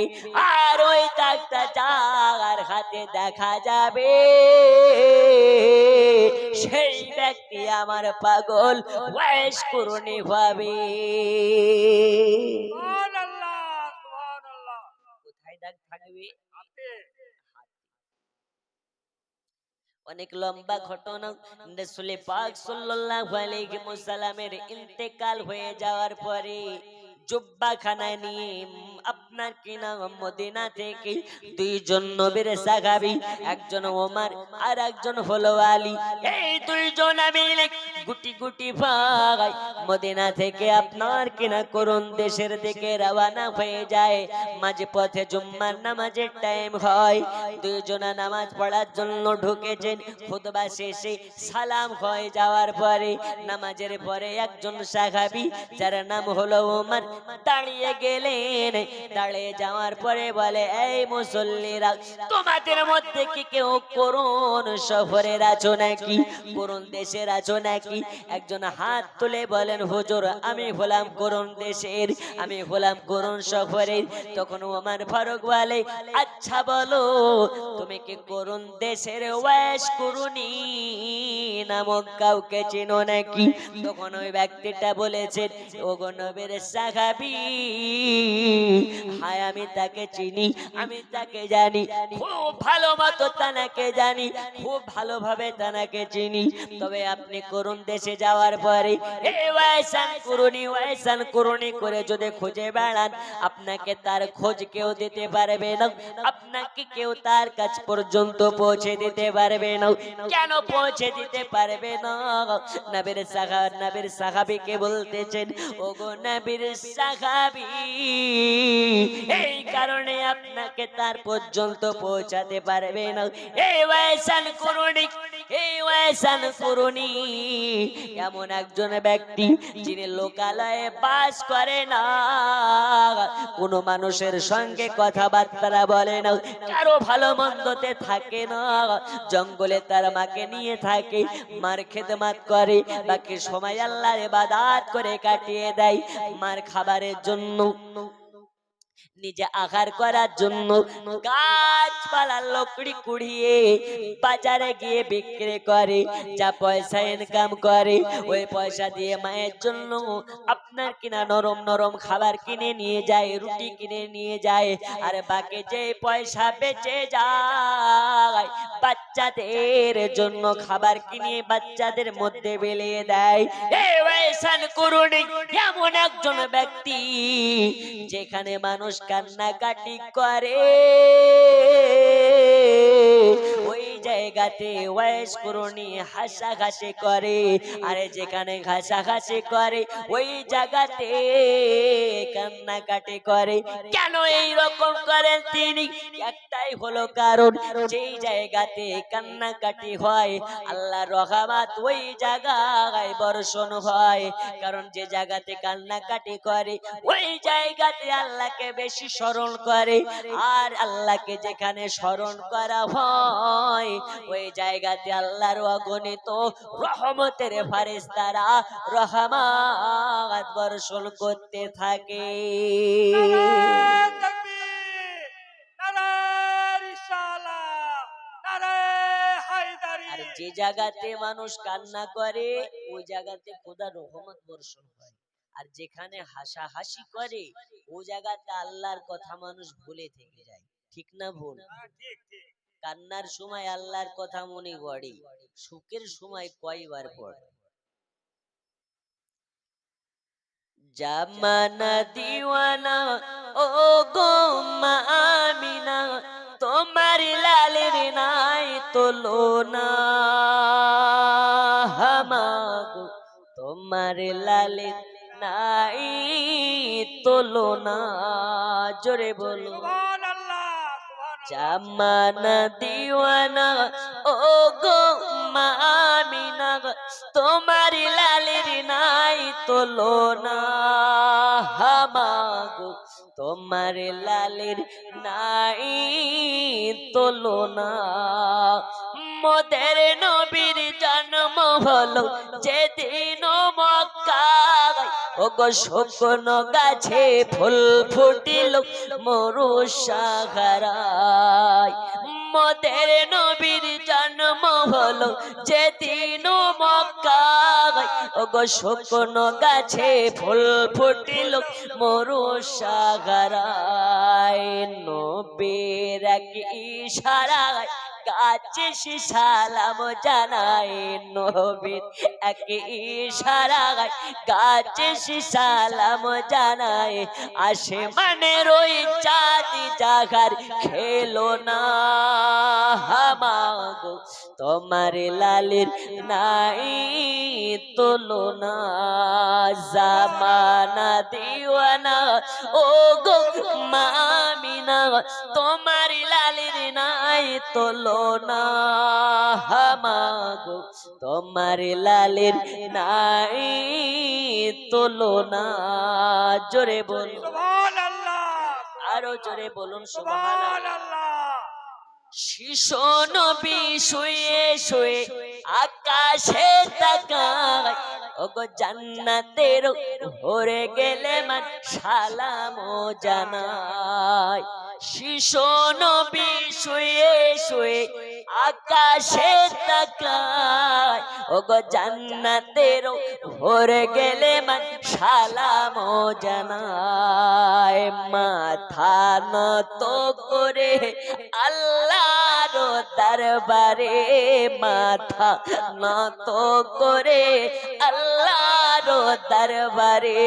আর ওই দাগটা যার হাতে দেখা যাবে সেই ব্যক্তি আমার পাগল ওয়াইস করুনি হবে। সুবহানাল্লাহ, সুবহানাল্লাহ। কোথায় দাগ থাকবে? হাতে। অনেক লম্বা ঘটনা। রাসূল পাক সাল্লাল্লাহু আলাইহি ওয়াসাল্লামের ইন্তেকাল হয়ে যাওয়ার পরে জুব্বাখানা নিয়ে আপনার কিনা মদিনা থেকে দুইজন নবীর সাহাবী, একজন ওমর আর একজন হলো আলী, এই দুইজন মিলে গুটি গুটি ভাই মদিনা থেকে আপনার কিনা করুন দেশের দিকে রওনা হয়ে যায়। মাঝে পথে জুম্মার নামাজের টাইম হয়, দুইজনা নামাজ পড়ার জন্য ঢুকেছেন। খুতবা শেষে সালাম হয়ে যাওয়ার পরে নামাজের পরে একজন সাহাবী যার নাম হলো ওমর দাঁড়িয়ে গেলেন। দাঁড়িয়ে যাওয়ার পরে বলে, এই মুসল্লিরা, তোমাদের মধ্যে কি কেউ করুন শহরের আছো নাকি, করুন দেশের আছো নাকি? একজন হাত তুলে বলেন, হুজুর আমি হলাম করুন দেশের, আমি হলাম করুন শহরের। তখন ওমর ফারুক বলে, আচ্ছা বলো তুমি কি করুন দেশের ওয়াইস করুনি নামক কাউকে চিনো নাকি? তখন ওই ব্যক্তিটা বলেছেন, ওগো নবীর সাহাবী, হায় আমি তাকে চিনি, আমি তাকে জানি, খুব ভালো মতো তাকে জানি, খুব ভালোভাবে তাকে চিনি। তবে আপনি করুন দেশে যাওয়ার পরে এই ওয়াইসান করুনি করে যদি খুঁজে বেড়ান, আপনাকে তার খোঁজ কেউ দিতে পারবে না, আপনাকে কেউ তার কাছ পর্যন্ত পৌঁছে দিতে পারবে না। কেন পৌঁছে দিতে পারবে না? নবীর সাহাবীকে বলতেছেন, ওগো নবীর সাহাবী, এই কারণে আপনাকে তার পর্যন্ত পৌঁছাতে পারবে না। এই ওয়াইসান করুনি এমন একজন ব্যক্তি যিনি লোকালয়ে বাস করে না, কোনো মানুষের সঙ্গে কথাবার্তা বলে না, কারো ভালো মন্দতে থাকে না, জঙ্গলে তার মাকে নিয়ে থাকে, মার খেদমত করে, বাকি সময় আল্লাহর ইবাদত করে কাটিয়ে দেয়। মার খাবারের জন্য, নিজে আহার করার জন্য গাছপালা লকড়ি কুড়িয়ে বাজারে গিয়ে বিক্রি করে, যা পয়সা ইনকাম করে ওই পয়সা দিয়ে মায়ের জন্য আপনার কিনা নরম নরম খাবার কিনে নিয়ে যায়, রুটি কিনে নিয়ে যায়, আর বাকি যে পয়সা বেঁচে যায় বাচ্চাদের জন্য খাবার কিনে বাচ্চাদের মধ্যে বিলিয়ে দেয়। এই ওয়াইসান করুনি এমন একজন ব্যক্তি যেখানে মানুষ কান্নাকাটি করে ওই জায়গাতে ওয়াইস করুনি হাসাহাসি করে, আরে যেখানে হাসাহাসি করে ওই জায়গাতে কান্নাকাটি করে। কেন এই রকম করেন তিনি? একটাই হলো কারণ, যেই জায়গাতে কান্নাকাটি হয় আল্লাহর রহমত ওই জায়গায় বর্ষণ হয়। কারণ যে জায়গাতে কান্নাকাটি করে ওই জায়গাতে আল্লাহকে বেশি স্মরণ করে, আর আল্লাহকে যেখানে স্মরণ করা হয় ওই জায়গাতে আল্লাহর অগণিত রহমতের ফেরেশতারা রহমত বর্ষণ করতে থাকে। নারায়ে তাকবীর, নারায়ে রিসালাত, নারায়ে হায়দারি। আর যে জায়গাতে মানুষ কান্না করে ওই জায়গাতে খোদার রহমত বর্ষণ হয়, আর যেখানে হাসাহাসি করে ওই জায়গাতে আল্লাহর কথা মানুষ ভুলে থেকে যায়। ঠিক না ভুল? ঠিক ঠিক। কান্নার সময় আল্লাহর কথা মনে পড়ে, সুখের সময় কয়বার পড়ে? জামানা দিওয়ানা ও গো মা আমিনা, তোমার লালের নাই তুলনা, হামাগো তোমার লালের নাই তুলনা। জোরে বলো সুবহানাল্লাহ, সুবহানাল্লাহ। জামানা দিওয়ানা ও গো মা আমিনা তোমার লালের নাই তুলনা হামাগো তোমার লালের নাই তুলনা মোদের নবীর জন্ম হলো যেদিন মক্কায় ওগো শুকনো গাছে ফুল ফুটিল মরু সাগরায় মোদের নবীর জন্ম হলো যেদিন মক্কায় ওগো শুকনো গাছে ফুল ফুটিল মরু সাগরায় নবীর এক ইশারায় গাছে সালাম জানায় নবীর এক ইশারায় গাছে সালাম জানায় আসমানের ওই চাঁদ জাগার খেলো না হামাগো তোমার লালের নাই তুলনা জামানা দিওয়ানা ও গো মা আমিনা তোমার লালের নাই তুলনা হামাগো তোমার লালের নাই তুলনা জোরে বলুন সুবহানাল্লাহ আরো জোরে বলুন সুবহানাল্লাহ সুবহানাল্লাহ শিশু নবী শুয়ে শুয়ে আকাশে তাকায় ওগো জান্নাতের ভরে গেলে মান সালাম জানায় শিশু নবী শুয়ে শুয়ে আকাশে তাকায় ওগো জান্নাতের ভরে গেলে মান সালাম জানায় মাথা নত করে আল্লাহর দরবারে মাথা নত করে আল্লাহর দরবারে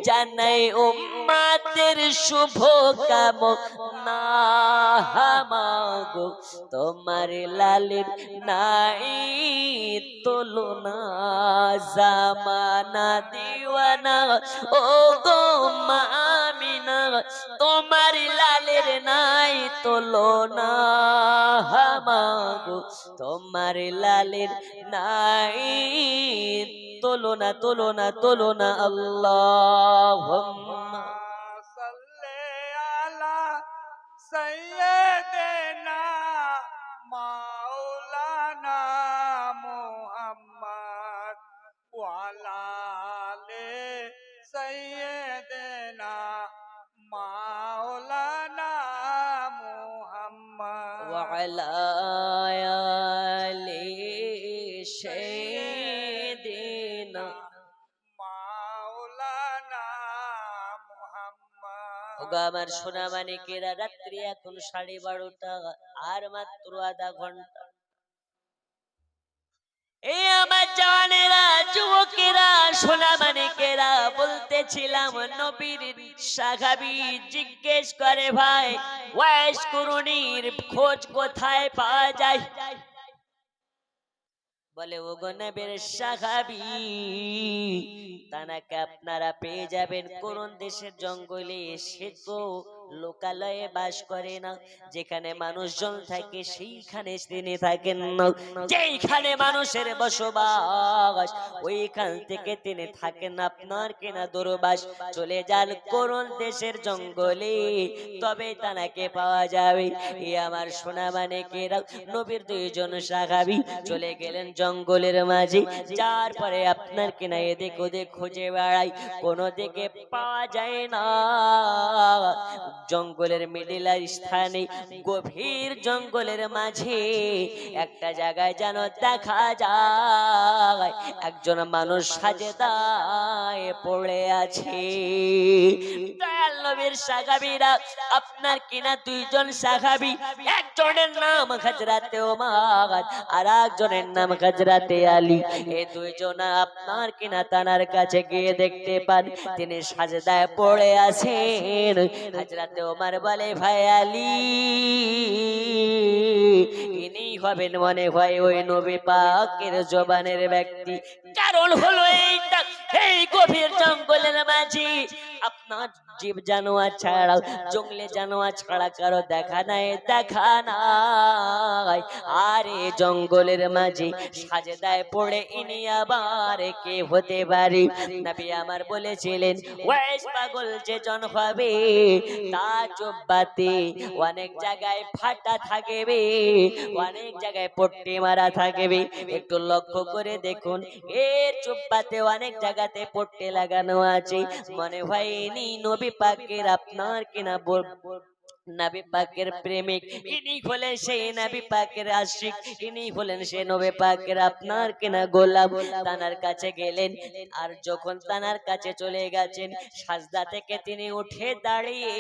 জানাই উম্মতের শুভ কামনা হামাগো তোমার লালের নাই তুলনা জামানা দিওয়ানা ও গো মা আমিনা তোমার লালের নাই তুলনা হামাগো তোমার লালের নাই তুলনা তুলনা তুলনা আল্লাহুম্মা সাল্লি আলা সাইয়্যিদিনা মাওলানা মুহাম্মদ ওয়া আলা আলি সাইয়্যিদিনা মাওলানা মুহাম্মদ وعلى آل سيدنا মাওলানা মুহাম্মদ ওগো আমার সোনা মানিকেরা রাত্রি এখন 12:30 আর মাত্র আধা ঘন্টা এই আমার জানেরা যুবকেরা সোনা মানিকেরা বলতেছিলাম নবীর সাহাবী জিজ্ঞেস করে ভাই ওয়াইস কুরুনির খোঁজ কোথায় পাওয়া যায় বলে ওগো নবীর সাহাবী তানাকে আপনারা পেয়ে যাবেন কোন দেশের জঙ্গলে সে তো লোকালয়ে বাস করে না যেখানে মানুষজন থাকে সেইখানে তিনি থাকেন না যেখানে মানুষের বসবাস ওইখান থেকে তিনি থাকেন আপনার কিনা দূরবাস চলে যান কোন দেশের জঙ্গলে তবে তানাকে পাওয়া যাবে এ আমার সোনা মানিকেরা নবীর দুইজন সাহাবী চলে গেলেন জঙ্গলের মাঝে যার পরে আপনার কিনা এদিক ওদিক খুঁজে বেড়াই কোনো দিকে পাওয়া যায় না জঙ্গলের মিডিলার স্থানে গভীর জঙ্গলের মাঝে একটা জায়গায় যেন দেখা যায় একজন মানুষ সাজেদায় পড়ে আছে দয়াল নবীর সাহাবীরা আপনার কিনা দুইজন সাহাবী একজনের নাম হযরতে ওমর আর একজনের নাম হযরতে আলী এই দুইজন আপনার কিনা তানার কাছে গিয়ে দেখতে পান তিনি সাজদায় পড়ে আছেন হযরতে ওমর বলে ভাই আলী ইনি হবেন মনে হয় ওই নবী পাকের জবানের ব্যক্তি কারণ হলো এইটা এই গভীর জঙ্গলের মাঝে আপনার জীব জানোয়ার ছাড়াও জঙ্গলে জানোয়ার ছাড়া কারো দেখা নাই, দেখা নাই। আর এই জঙ্গলের মাঝে সাজদায় পড়ে ইনি আবার কে হতে পারে? নবী আমার বলেছিলেন ওয়াইস পাগল যে জন হবে তার জুব্বাতে অনেক জায়গায় ফাটা থাকবে, অনেক জায়গায় পট্টি মারা থাকবে। একটু লক্ষ্য করে দেখুন, এর জুব্বাতে অনেক জায়গাতে পট্টি লাগানো আছে। মনে হয় ইনি নবী পাকের আপনার কিনা নবী পাকের প্রেমিক, ইনি হলেন সেই নবী পাকের আশিক, ইনি হলেন সেই নবী পাকের আপনার কিনা গোলাম। তানার কাছে গেলেন, আর যখন তানার কাছে চলে গেছেন সাজদা থেকে তিনি উঠে দাঁড়িয়ে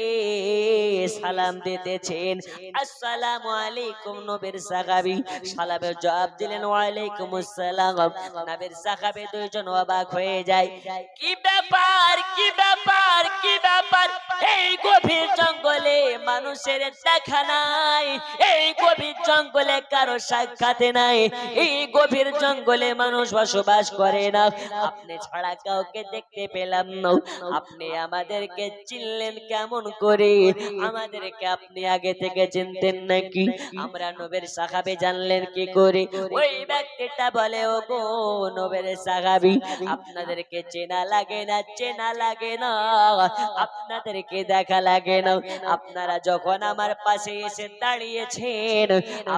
সালাম দিতেছেন, আসসালামু আলাইকুম। নবীর সাহাবী সালামের জবাব দিলেন ওয়ালাইকুম আসসালাম। নবীর সাহাবী দুইজন অবাক হয়ে যায়, কি ব্যাপার, কি ব্যাপার, কি ব্যাপার? এই গভীর জঙ্গলে মানুষের দেখা নাই, এই গভীর জঙ্গলে কারো সাক্ষাতে নাই, এই গভীর জঙ্গলে মানুষ বসবাস করে না, আপনি ছাড়া কাউকে দেখতে পেলাম না। আপনি আমাদেরকে চিনলেন কেমন করে? আমাদেরকে আপনি আগে থেকে চিনতেন নাকি? আমরা নবীর সাহাবী জানলেন কি করে? ওই ব্যক্তিটা বলে, ও গো নবীর সাহাবী, আপনাদেরকে চেনা লাগে না, চেনা লাগে না, আপনাদেরকে দেখা লাগে না। আপনারা যখন আমার পাশে এসে দাঁড়িয়েছেন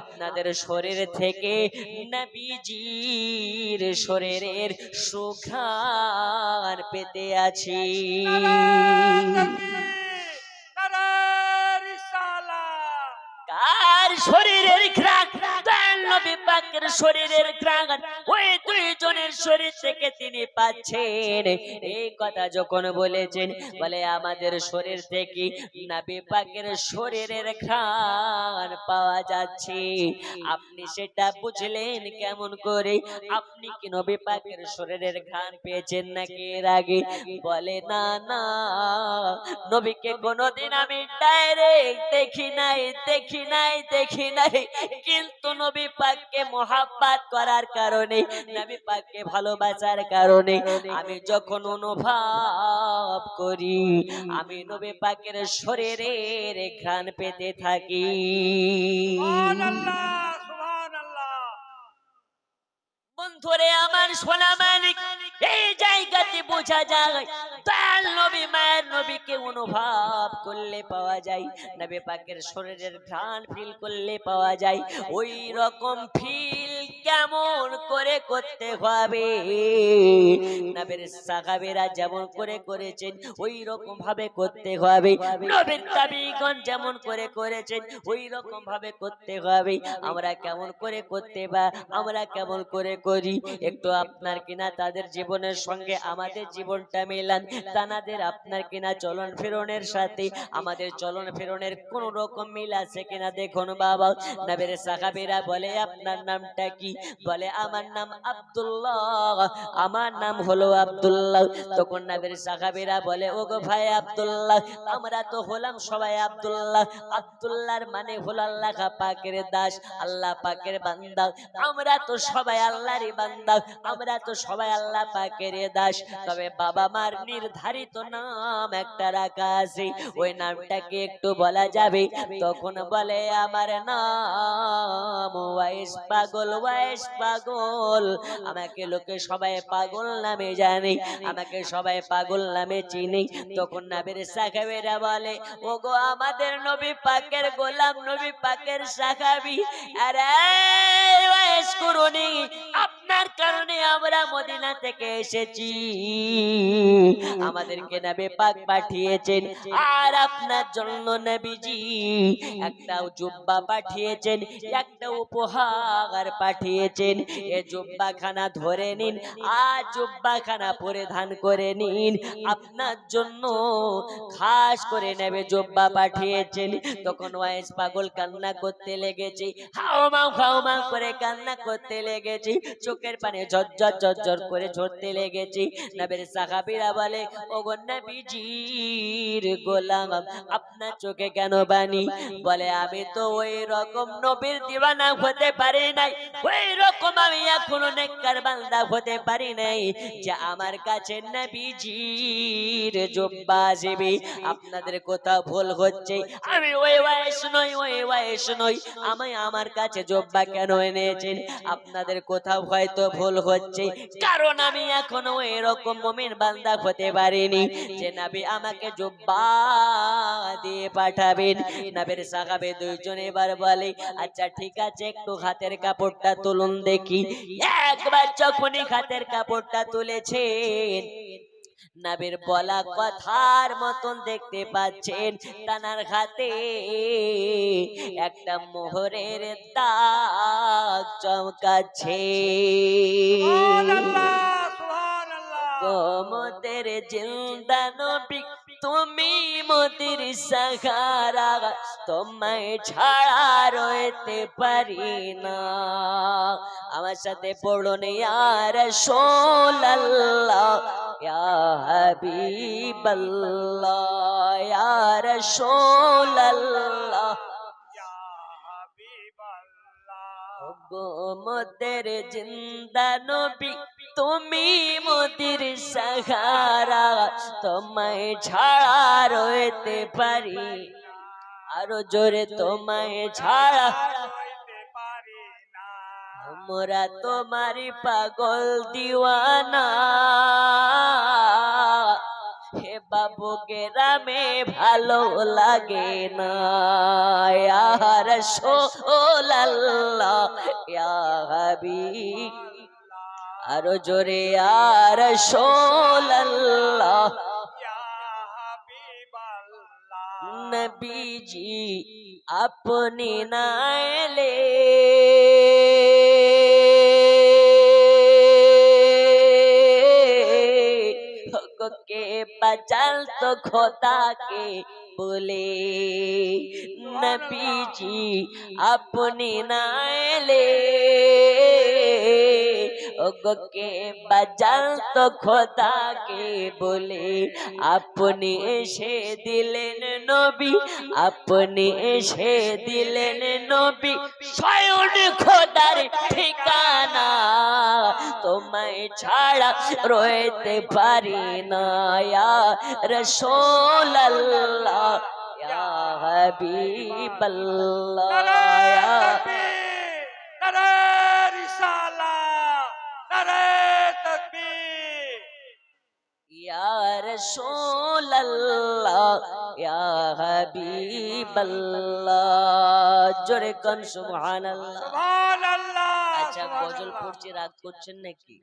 আপনাদের শরীর থেকে নবীজির শরীরের সুঘ্রাণ পেতে আছি। কার শরীরের ঘ্রাণ? নবী পাকের শরীরের ঘ্রাণ ওই দুইজনের শরীর থেকে তিনি পাচ্ছেন। এই কথা যখন বলেছেন, বলে আমাদের শরীর থেকে নবী পাকের শরীরের ঘ্রাণ পাওয়া যাচ্ছে। আপনি সেটা বুঝলেন কেমন করে? আপনি কি নবী পাকের শরীরের ঘ্রাণ পেয়েছেন নাকি এর আগে? বলে না, না, নবীকে কোনোদিন আমি ডাইরেক্ট দেখি নাই, দেখি নাই, দেখি নাই, কিন্তু নবী পাককে মোহাব্বত করার কারণে, নবী পাককে ভালোবাসার কারণে আমি যখন অনুভব করি আমি নবী পাকের শরীরের ঘ্রাণ পেতে থাকি। বন্ধুরে আমার সোনা মানিক, এই জায়গাতে বোঝা যায় তার নবী মায়ের নবীকে অনুভব করলে পাওয়া যায়, নবী পাকের শরীরের ঘ্রাণ ফিল করলে পাওয়া যায়। ওই রকম ফিল কেমন করে করতে হবে? নবীর সাহাবীরা যেমন করে করেছেন ওই রকম ভাবে করতে হবে, নবীর তাবিঈগণ যেমন করে করেছেন ওই রকম ভাবে করতে হবে। আমরা কেমন করে করতে বা আমরা কেমন করে করি? একটু আপনার কিনা তাদের জীবনের সঙ্গে আমাদের জীবনটা মেলান, তানাদের আপনার কিনা চলন ফিরনের সাথে আমাদের চলন ফিরনের কোন রকম মিল আছে কিনা দেখুন বাবা। নবীর সাহাবীরা বলে, আপনার নামটা কি? বলে, আমার নাম আব্দুল্লাহ, আমার নাম হলো আব্দুল্লাহ। তখন নবীর সাহাবীরা বলে, ও গো ভাই আব্দুল্লাহ, আমরা তো হলাম সবাই আব্দুল্লাহ। আব্দুল্লাহর মানে হলো আল্লাহ পাকের দাস, আল্লাহ পাকের বান্দা। আমরা তো সবাই আল্লাহরই বান্দা, আমরা তো সবাই আল্লাহ পাকের দাস। তবে বাবা মার নির্ধারিত নাম একটা রাখা আছে, ওই নামটা কি একটু বলা যাবে? তখন বলে, আমার নাম ওয়াইস পাগল, ওয়াইস পাগল। আমাকে লোকে সবাই পাগল নামে জানে, আমাকে সবাই পাগল নামে চিনি। তখন নবীর সাহাবীরা বলে, ওগো আমাদের নবী পাকের গোলাম, নবী পাকের সাহাবী, আরে ওয়াইস করুনি, আপনার কারণে আমরা মদিনা থেকে এসেছি, আমাদেরকে নবী পাক পাঠিয়েছেন, আর আপনার জন্য নবীজি একটা জুব্বা পাঠিয়েছেন, একটা উপহার পাঠিয়েছেন। এই জুব্বাখানা ধরে নিন, আর জুব্বাখানা পরিধান করে নিন, আপনার জন্য খাস করে নেবে জুব্বা পাঠিয়েছেন। তখন ওয়াইস পাগল কান্না করতে লেগেছে, হাওমাও হাওমাও করে কান্না করতে লেগেছে, চোখের পানি পানি ঝরঝর ঝরঝর করে ঝরতে লেগেছে। নবীর সাহাবীরা বলে, ওগো নবীজির গোলাম, আপনার চোখে কেন পানি? বলে, আমি তো ওই রকম নবীর দিওয়ানা হতে পারি নাই, ওই রকম আমি এখনো নেককার বান্দা হতে পারি নাই যে আমার কাছে নবীজির জুব্বা আসবে। আপনাদের কোথাও ভুল হচ্ছে, আমি ওই বয়স নই, ওই বয়স নই, আমি আমার কাছে জুব্বা কেন এনেছেন? আপনাদের কোথাও হয়তো ভুল হচ্ছে, কারণ আমি এখনো এরকম মুমিন বান্দা হতে পারিনি যে নবী আমাকে জুব্বা দিয়ে পাঠাবেন। নবীর সাহাবে দুইজন এবার বলে, আচ্ছা ঠিক আছে, একটু হাতের কাপড়টা তুলুন দেখি। একবার যখনই হাতের কাপড়টা তুলেছেন, নবীর বলা কথার মতন দেখতে পাচ্ছেন তানার হাতে একটা মোহরের দাগ চমকাচ্ছে। সুবহানাল্লাহ, সুবহানাল্লাহ। মোদের জিন্দা নবী, তুমি মোদের সাহারা, তোমায় ছাড়া রইতে পারি না। আমার সাথে পড়ুন, ইয়া রাসূলুল্লাহ, ইয়া হাবিবাল্লাহ, ইয়া রাসূলুল্লাহ। ইয়া হাবিবাল্লাহ। ওগো মোদের জিন্দা নবী, তুমি মোদের সাহারা, তোমায় ছাড়া রইতে পারি, আরো জোরে, তোমায় ছাড়া হইতে পারি না। আমরা তোমারি পাগল দিওয়ানা। হে বাবু গ্রামে ভালো লাগে না, ইয়া রাসূলুল্লাহ, ইয়া হাবিব, আরো জোরে, ইয়া রাসূলুল্লাহ। ইয়া হাবিবাল্লাহ। নবীজি আপনি না এলে কে বাঁচাল তো খোদাকে বলে। নবীজি আপনি না এলে কে বাঁচাল তো খোদাকে বলে। আপনি এসে দিলেন নবী, আপনি এসে দিলেন নবী, স্বয়ং খোদার ঠিকানা, তোমায় ছাড়া রইতে পারি না, ইয়া রাসূলুল্লাহ, ইয়া হাবিবাল্লাহ, নারে ইয়া তাকবীর, নারে রিসালাত, নারে তাকবীর। ইয়া রাসূলুল্লাহ, ইয়া হাবিবাল্লাহ। জোরে কোন সুবহানাল্লাহ। সুবহানাল্লাহ, আচ্ছা, গজল সুবহানাল্লাহ। পড়ছে, রাগ করছেন নাকি?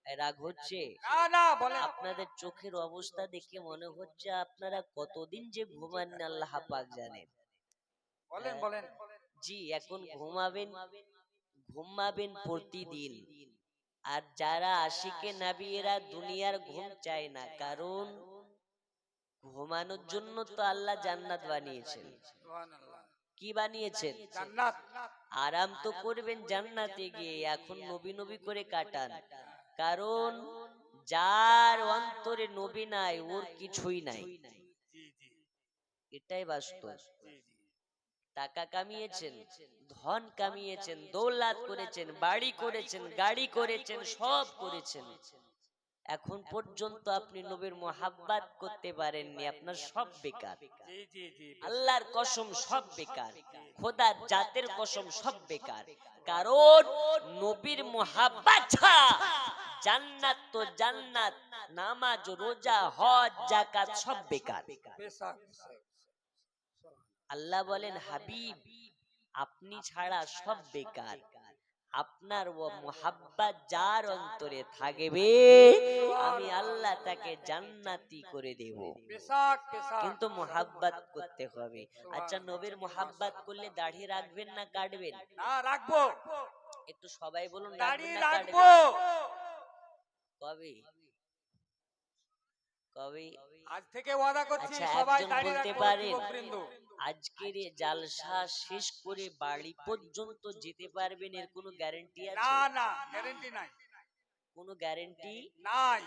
রাগ হচ্ছে? না না বলেন। আপনাদের চোখের অবস্থা দেখে মনে হচ্ছে আপনারা কতদিন যে ঘুমান না আল্লাহ পাক জানেন। বলেন বলেন। জি, এখন ঘুমাবেন, ঘুমাবেন প্রতিদিন। আর যারা আশিকে নবী এরা দুনিয়ার ঘুম চায় না, কারণ ঘুমানোর জন্য তো আল্লাহ জান্নাত বানিয়েছেন। সুবহানাল্লাহ। কি বানিয়েছেন? জান্নাত। আরাম তো করবেন জান্নাতে গিয়ে, এখন নবী নবী করে কাটান। কারণ যার অন্তরে নবী নাই, ওর কিছুই নাই, জি জি এটাই বাস্তব। জি জি। টাকা কামিয়েছেন, ধন কামিয়েছেন, দৌলত করেছেন, বাড়ি করেছেন, গাড়ি করেছেন, সব করেছেন, এখন পর্যন্ত আপনি নবীর মুহাব্বত করতে পারেননি, আপনার সব বেকার। জি জি জি। আল্লাহর কসম সব বেকার, খোদার জাতের কসম সব বেকার। কারণ নবীর মুহাব্বত ছাড়া জান্নাত তো জান্নাত, নামাজ রোজা হজ যাকাত সব বেকার। বেশক। আল্লাহ বলেন, হাবিব আপনি ছাড়া সব বেকার, আপনার ও মুহাব্বত যার অন্তরে থাকবে আমি আল্লাহ তাকে জান্নাতি করে দেব। বেশক বেশক। কিন্তু মুহাব্বত করতে হবে। আচ্ছা, নবীর মুহাব্বত করলে দাড়ি রাখবেন না কাটবেন? না রাখবো। একটু সবাই বলুন, দাড়ি রাখবেন না রাখবো। কাটবেন? কবে কবে? আজ থেকে ওয়াদা করছি আচ্ছা, সবাই একজন দাড়ি বলতে রাখবো, পারেন যুবকবৃন্দ। আজকের এই জালসা শেষ করে বাড়ি পর্যন্ত যেতে পারবেন, এর কোনো গ্যারান্টি না আছে? না গ্যারান্টি নাই। কোনো গ্যারেন্টি নাই।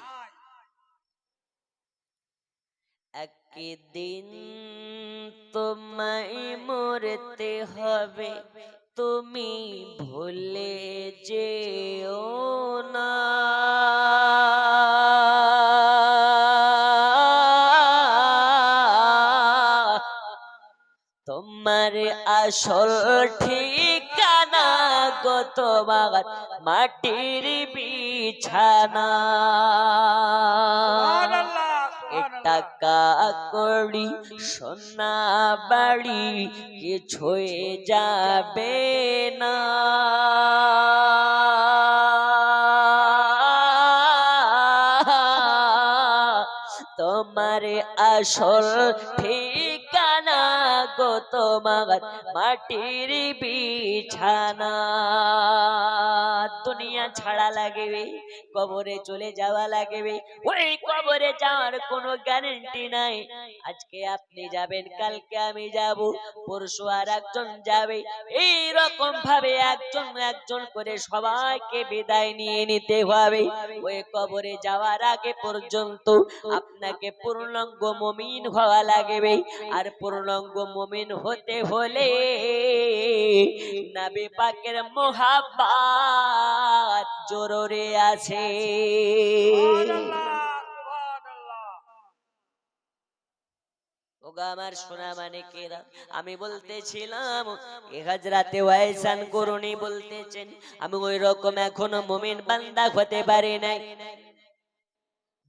একদিন তোমায় মরতে হবে, তুমি ভুলে যেও না। তোমার আসল ঠিকানা গো তোমার মাটির বিছানা। সুবহানাল্লাহ, এ সুবহানাল্লাহ। টাকা কড়ি সোনা বাড়ি কিছুই যাবে না। তোমার আসল ঠিকানা গো তোমার মাটির বিছানা। দুনিয়া ছাড়া লাগবে, কবরে চলে যাওয়া লাগবে। ওই কবরে যাওয়ার কোনো গ্যারান্টি নাই। আজকে আপনি যাবেন, কালকে আমি যাব, পরশু আর একজন যাবে। এই রকম ভাবে একজন একজন করে সবাইকে বিদায় নিয়ে নিতে হবে। ওই কবরে যাওয়ার আগে পর্যন্ত আপনাকে পূর্ণাঙ্গ মুমিন হওয়া লাগবে। আর পূর্ণাঙ্গ মুমিন হতে হলে নবী পাকের মুহাব্বত জরুরি আছে। সুবহানাল্লাহ, সুবহানাল্লাহ। ওগো আমার সোনা মানিকেরা, আমি বলতেছিলাম হযরতে ওয়াইসান করুনি বলতেছেন, আমি ওই রকম এখনো মুমিন বান্দা হতে পারি নাই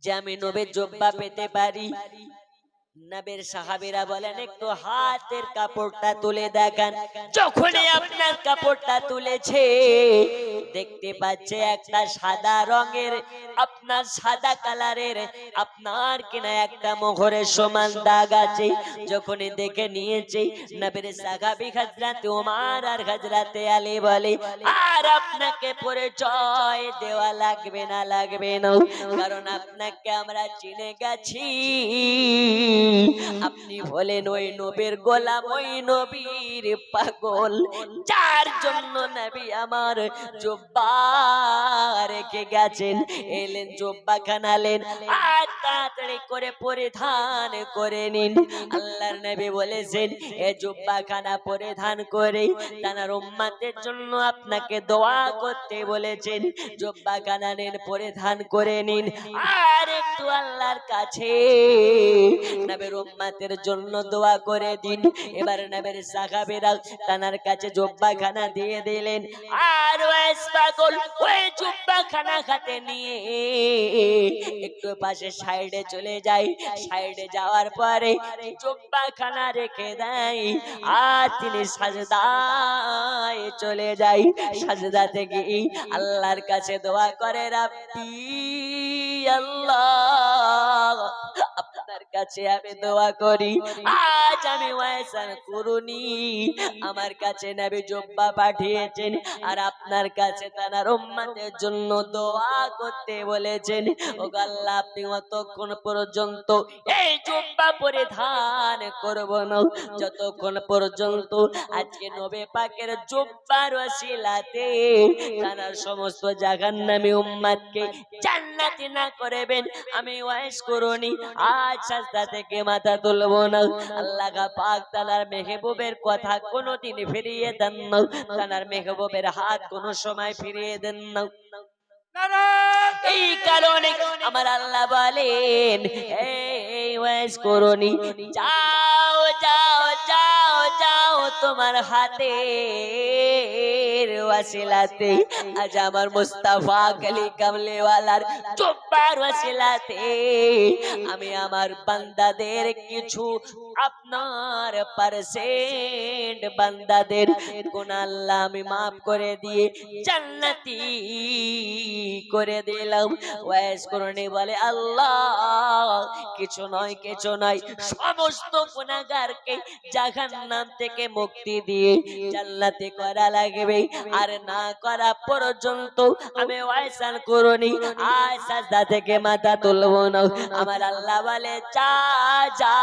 যে আমি নবীর জুব্বা পেতে পারি। নবীর সাহাবীরা বলেন একটু হাতের কাপড়টা তুলে দেখান। যখনই আপনার কাপড়টা তুলেছে দেখতে পাচ্ছে একটা সাদা রঙের, আপনার সাদা কালারের আপনার কিনা একটা মোহরের সমান দাগ আছে। যখনই দেখে নিয়েছে নবীর সাহাবী হযরত ওমর আর হযরত আলী বলে, আর আপনাকে পরিচয় দেওয়া লাগবে না, লাগবে না, কারণ আপনাকে আমরা চিনে গেছি। আপনি হলেন ওই নবীর গোলাম, ওই নবীর পাগল, যার জন্য নবী আমার জুব্বা রেখে গেছেন। এলেন জুব্বা খানালেন, আর তাড়াতাড়ি করে পরিধান করে নিন। আল্লাহর নবী বলেছেন এই জুব্বা খানা পরিধান করে তার উম্মতের জন্য আপনাকে দোয়া করতে বলেছেন। জুব্বা খানা নিন, পরিধান করে নিন, আর একটু আল্লাহর কাছে নবীর উম্মতের জন্য দোয়া করে দিন। এবার নবীর সাহাবীরা তানার কাছে জুব্বা খানা দিয়ে দিলেন। আর ওয়াইস পাগল ওই জুব্বা খানা হাতে নিয়ে একটু পাশে সাইডে চলে যায়। সাইডে যাওয়ার পরে জুব্বা খানা রেখে দেয়, আর তিনি সাজদায় চলে যায়। সাজদা থেকে আল্লাহর কাছে দোয়া করে, রাব্বি আল্লাহ, আপনার কাছে আমি দোয়া করি, আজ আমি ওয়াইসান করুনি, আমার কাছে নবী জুব্বা পাঠিয়েছেন, আর আপনার কাছে তার উম্মতের জন্য দোয়া করতে বলেছেন। ও আল্লাহ, আপনি অতক্ষণ পর্যন্ত এই জুব্বা পরিধান করব না যতক্ষণ পর্যন্ত আজকে নবী পাকের জুব্বার ওসিলাতে তার সমস্ত জাহান্নামী উম্মতকে জান্নাতি না করবেন। আমি ওয়াইস করুনি, আজ সাজদা থেকে মাথা তুলব না। আল্লাহ পাক তাআলার মেহবুবের কথা কোনোদিন ফিরিয়ে দেন না, তার মেহবুবের হাত কোনো সময় ফিরিয়ে দেন না। এই কারণে আমার আল্লাহ বলেন, এই ওয়াইস করুনি, যাও যাও যাও যাও, তোমার হাতের ওয়াসিলাতে আজ আমার মুস্তাফা কালি কামলেওয়ালার জুব্বার ওয়াসিলাতে আমি আমার বান্দাদের কিছু আপনার পার্সেন্ট বান্দাদের গুনাহ আল্লাহ আমি মাফ করে দিয়ে জান্নাতি করে দিলাম। ওয়াইস করুনি বলে, আল্লাহ কিছু নয়, কিছু নয়, সমস্ত গুনাহগারকে জাহান্নাম থেকে মুক্তি দিয়ে জান্নাতি করা লাগবে। আর না করা পর্যন্ত আমি ওয়াইসান করুনি আজ সাজদা কান্দা থেকে মাথা তুলবো না। আমার আল্লাহ বলে যা যা,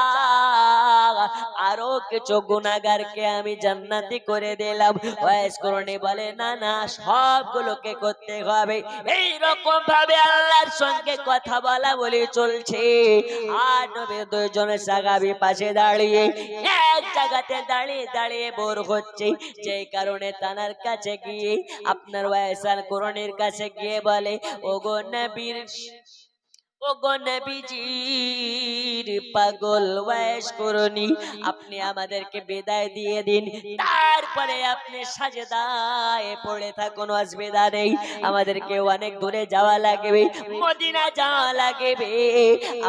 আরো কিছু গুনাহগারকে আমি জান্নাতি করে দিলাম। ওয়াইস করণী বলে না না, সবগুলোকে করতে হবে। এই রকম ভাবে আল্লাহর সঙ্গে কথা বলা বলে চলছে। আর নবী দুইজন সাহাবী পাশে দাঁড়িয়ে এক জায়গাতে দাঁড়িয়ে দাঁড়িয়ে বোর হচ্ছে। যেই কারণে তানার কাছে গিয়ে আপনার ওয়াইসাল কোরআনের কাছে গিয়ে বলে ওগো নবীর, ওগো নবীজির পাগল ওয়াইস করুনি, আপনি আমাদেরকে বিদায় দিয়ে দিন, তারপরে আপনি সাজদায় পড়ে থাকুন, অসুবিধা নেই। আমাদেরকে অনেক দূরে যাওয়া লাগবে, মদিনা যাওয়া লাগবে,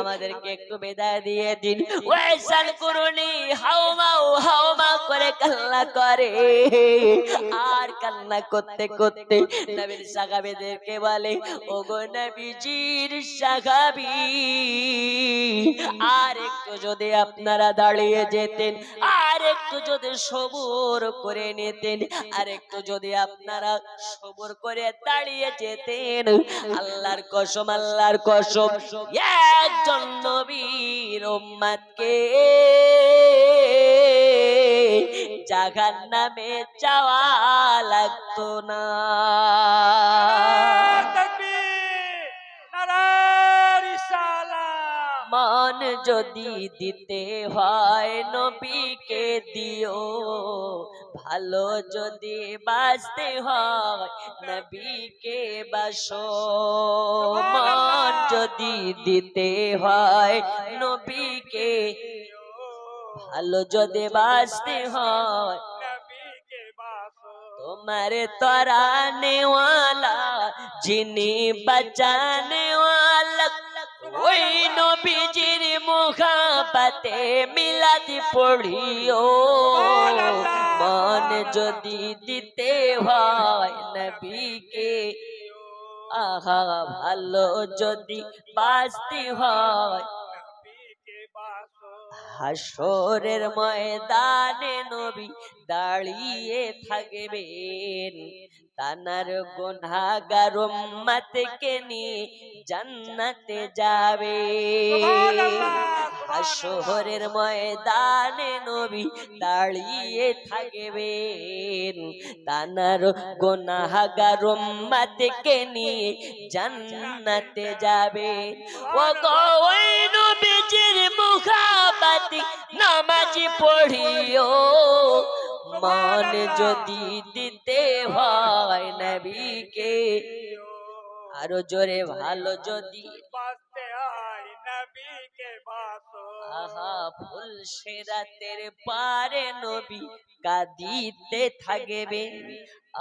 আমাদেরকে একটু বিদায় দিয়ে দিন। ওয়াইসাল করুনি হাওমা করে কান্না করে। আর কান্না করতে করতে নবীর সাহাবীদেরকে বলে ওগো নবীজির সাহাবী, আর একটু যদি আপনারা দাঁড়িয়ে যেতেন, আর একটু যদি সবুর করে নিতেন, আর একটু যদি আপনারা সবুর করে দাঁড়িয়ে যেতেন, আল্লাহর কসম, আল্লাহর কসম, একজন নবীর উম্মতকে জাহান্নামে যাওয়া লাগতো না। মন যদি দিতে হয় নবীকে দিও, ভালো যদি বাঁচতে হয় নবীকে বাসো। মন যদি দিতে হয় নবীকে, ভালো যদি বাঁচতে হয় তোমার তরানে ওয়ালা, যিনি বাঁচানে ওয়ালা, ওই নবীজির মুহাব্বতে মিলাদ পড়িও। মন যদি দিতে হয় নবীকে, আহা ভালো যদি বাঁচতে হয়, হাসরের ময়দানে নবী দাঁড়িয়ে থাকবেন, তানার গুনাহগার উম্মতকে নিয়ে জান্নাতে যাবে। হাসরের ময়দানে নবী দাঁড়িয়ে থাকবেন, তানার গুনাহগার উম্মতকে নিয়ে জান্নাতে যাবে। ওগো ওই নবীজির মুহাব্বতে নামাজ পড়িও, মন যদি দিতে হয় নবীকে, আরো জোরে ভালো যদি বাঁচতে হয় নবীকে বাসো। আহা ফুল সিরাতের পারে নবী কাঁদিতে থাকবেন,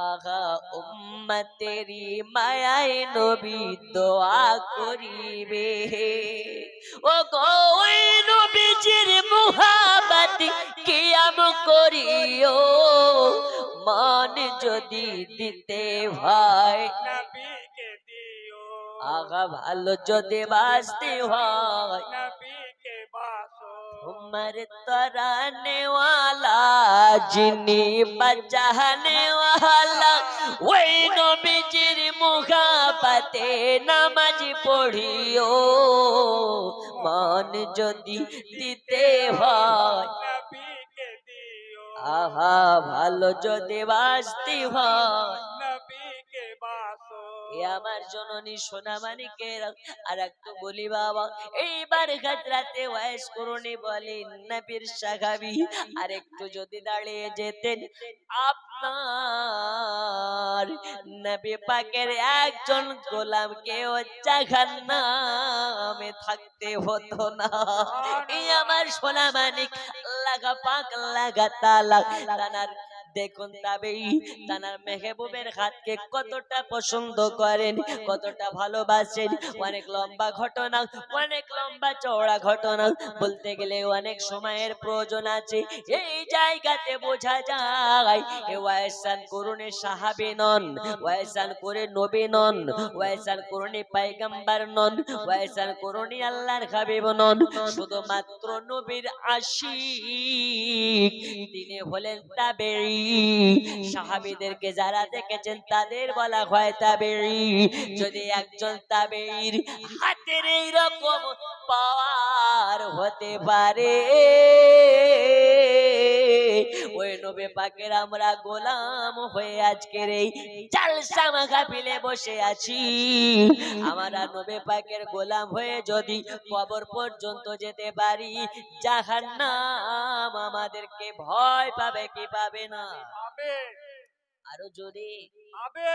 আহা উম্মতেরি মায়ায় নবী দোয়া করিবে। ওগো ওই নবীজির মুহাব্বতে কিয়াম করিও, মন যদি দিতে হয় নবীকে দিও, আগা ভালো যদি বাঁচতে হয় নবীকে বাসো। তোমার তরানে ওয়ালা, যিনি বাঁচানে ওয়ালা, ওই নবীজির মুহাব্বতে নামাজ পড়িও। মন যদি দিতে হয় নবীকে দিও, আহা ভালো যদি বাঁচতে হয় নবীকে বাসো। এ আমার জননী সোনামানিকের। আর একটু বলি বাবা, এইবার গাজরাতে ওয়াইস করুনি বলেন নবীর সাহাবী আর একটু যদি দাঁড়িয়ে যেতেন, আপনার নবী পাকের একজন গোলামকে ও জাহান্নামে থাকতে হতো না। এই আমার সোনামানিক লাগা পাক লাগা তালা তানার দেখুন তাবেই তানার মেহবুবের হাতকে কতটা পছন্দ করেন, কতটা ভালোবাসেন। অনেক লম্বা ঘটনা, অনেক লম্বা চওড়া ঘটনা, বলতে গেলে অনেক সময়ের প্রয়োজন আছে। এই জায়গাতে বোঝা যায় এ ওয়াইসান করুণে সাহাবী নন, ওয়াইসান করে নবী নন, ওয়াইসান করুণে পয়গম্বর নন, ওয়াইসান করুণে আল্লাহর হাবিব নন, শুধুমাত্র নবীর আশিক। তিনি হলেন তাবেঈ। সাহাবীদেরকে যারা দেখেছেন তাদের বলা হয় তাবেঈ। যদি একজন তাবেঈর হাতের এইরকম পাওয়ার হতে পারে, ওই নবী পাকের আমরা গোলাম হয়ে আজকের এই জালসা মাহফিলে বসে আছি। আমরা নবী পাকের গোলাম হয়ে যদি কবর পর্যন্ত যেতে পারি, জাহান্নাম আমাদেরকে ভয় পাবে কি পাবে না? পাবে আরো জোরে। পাবে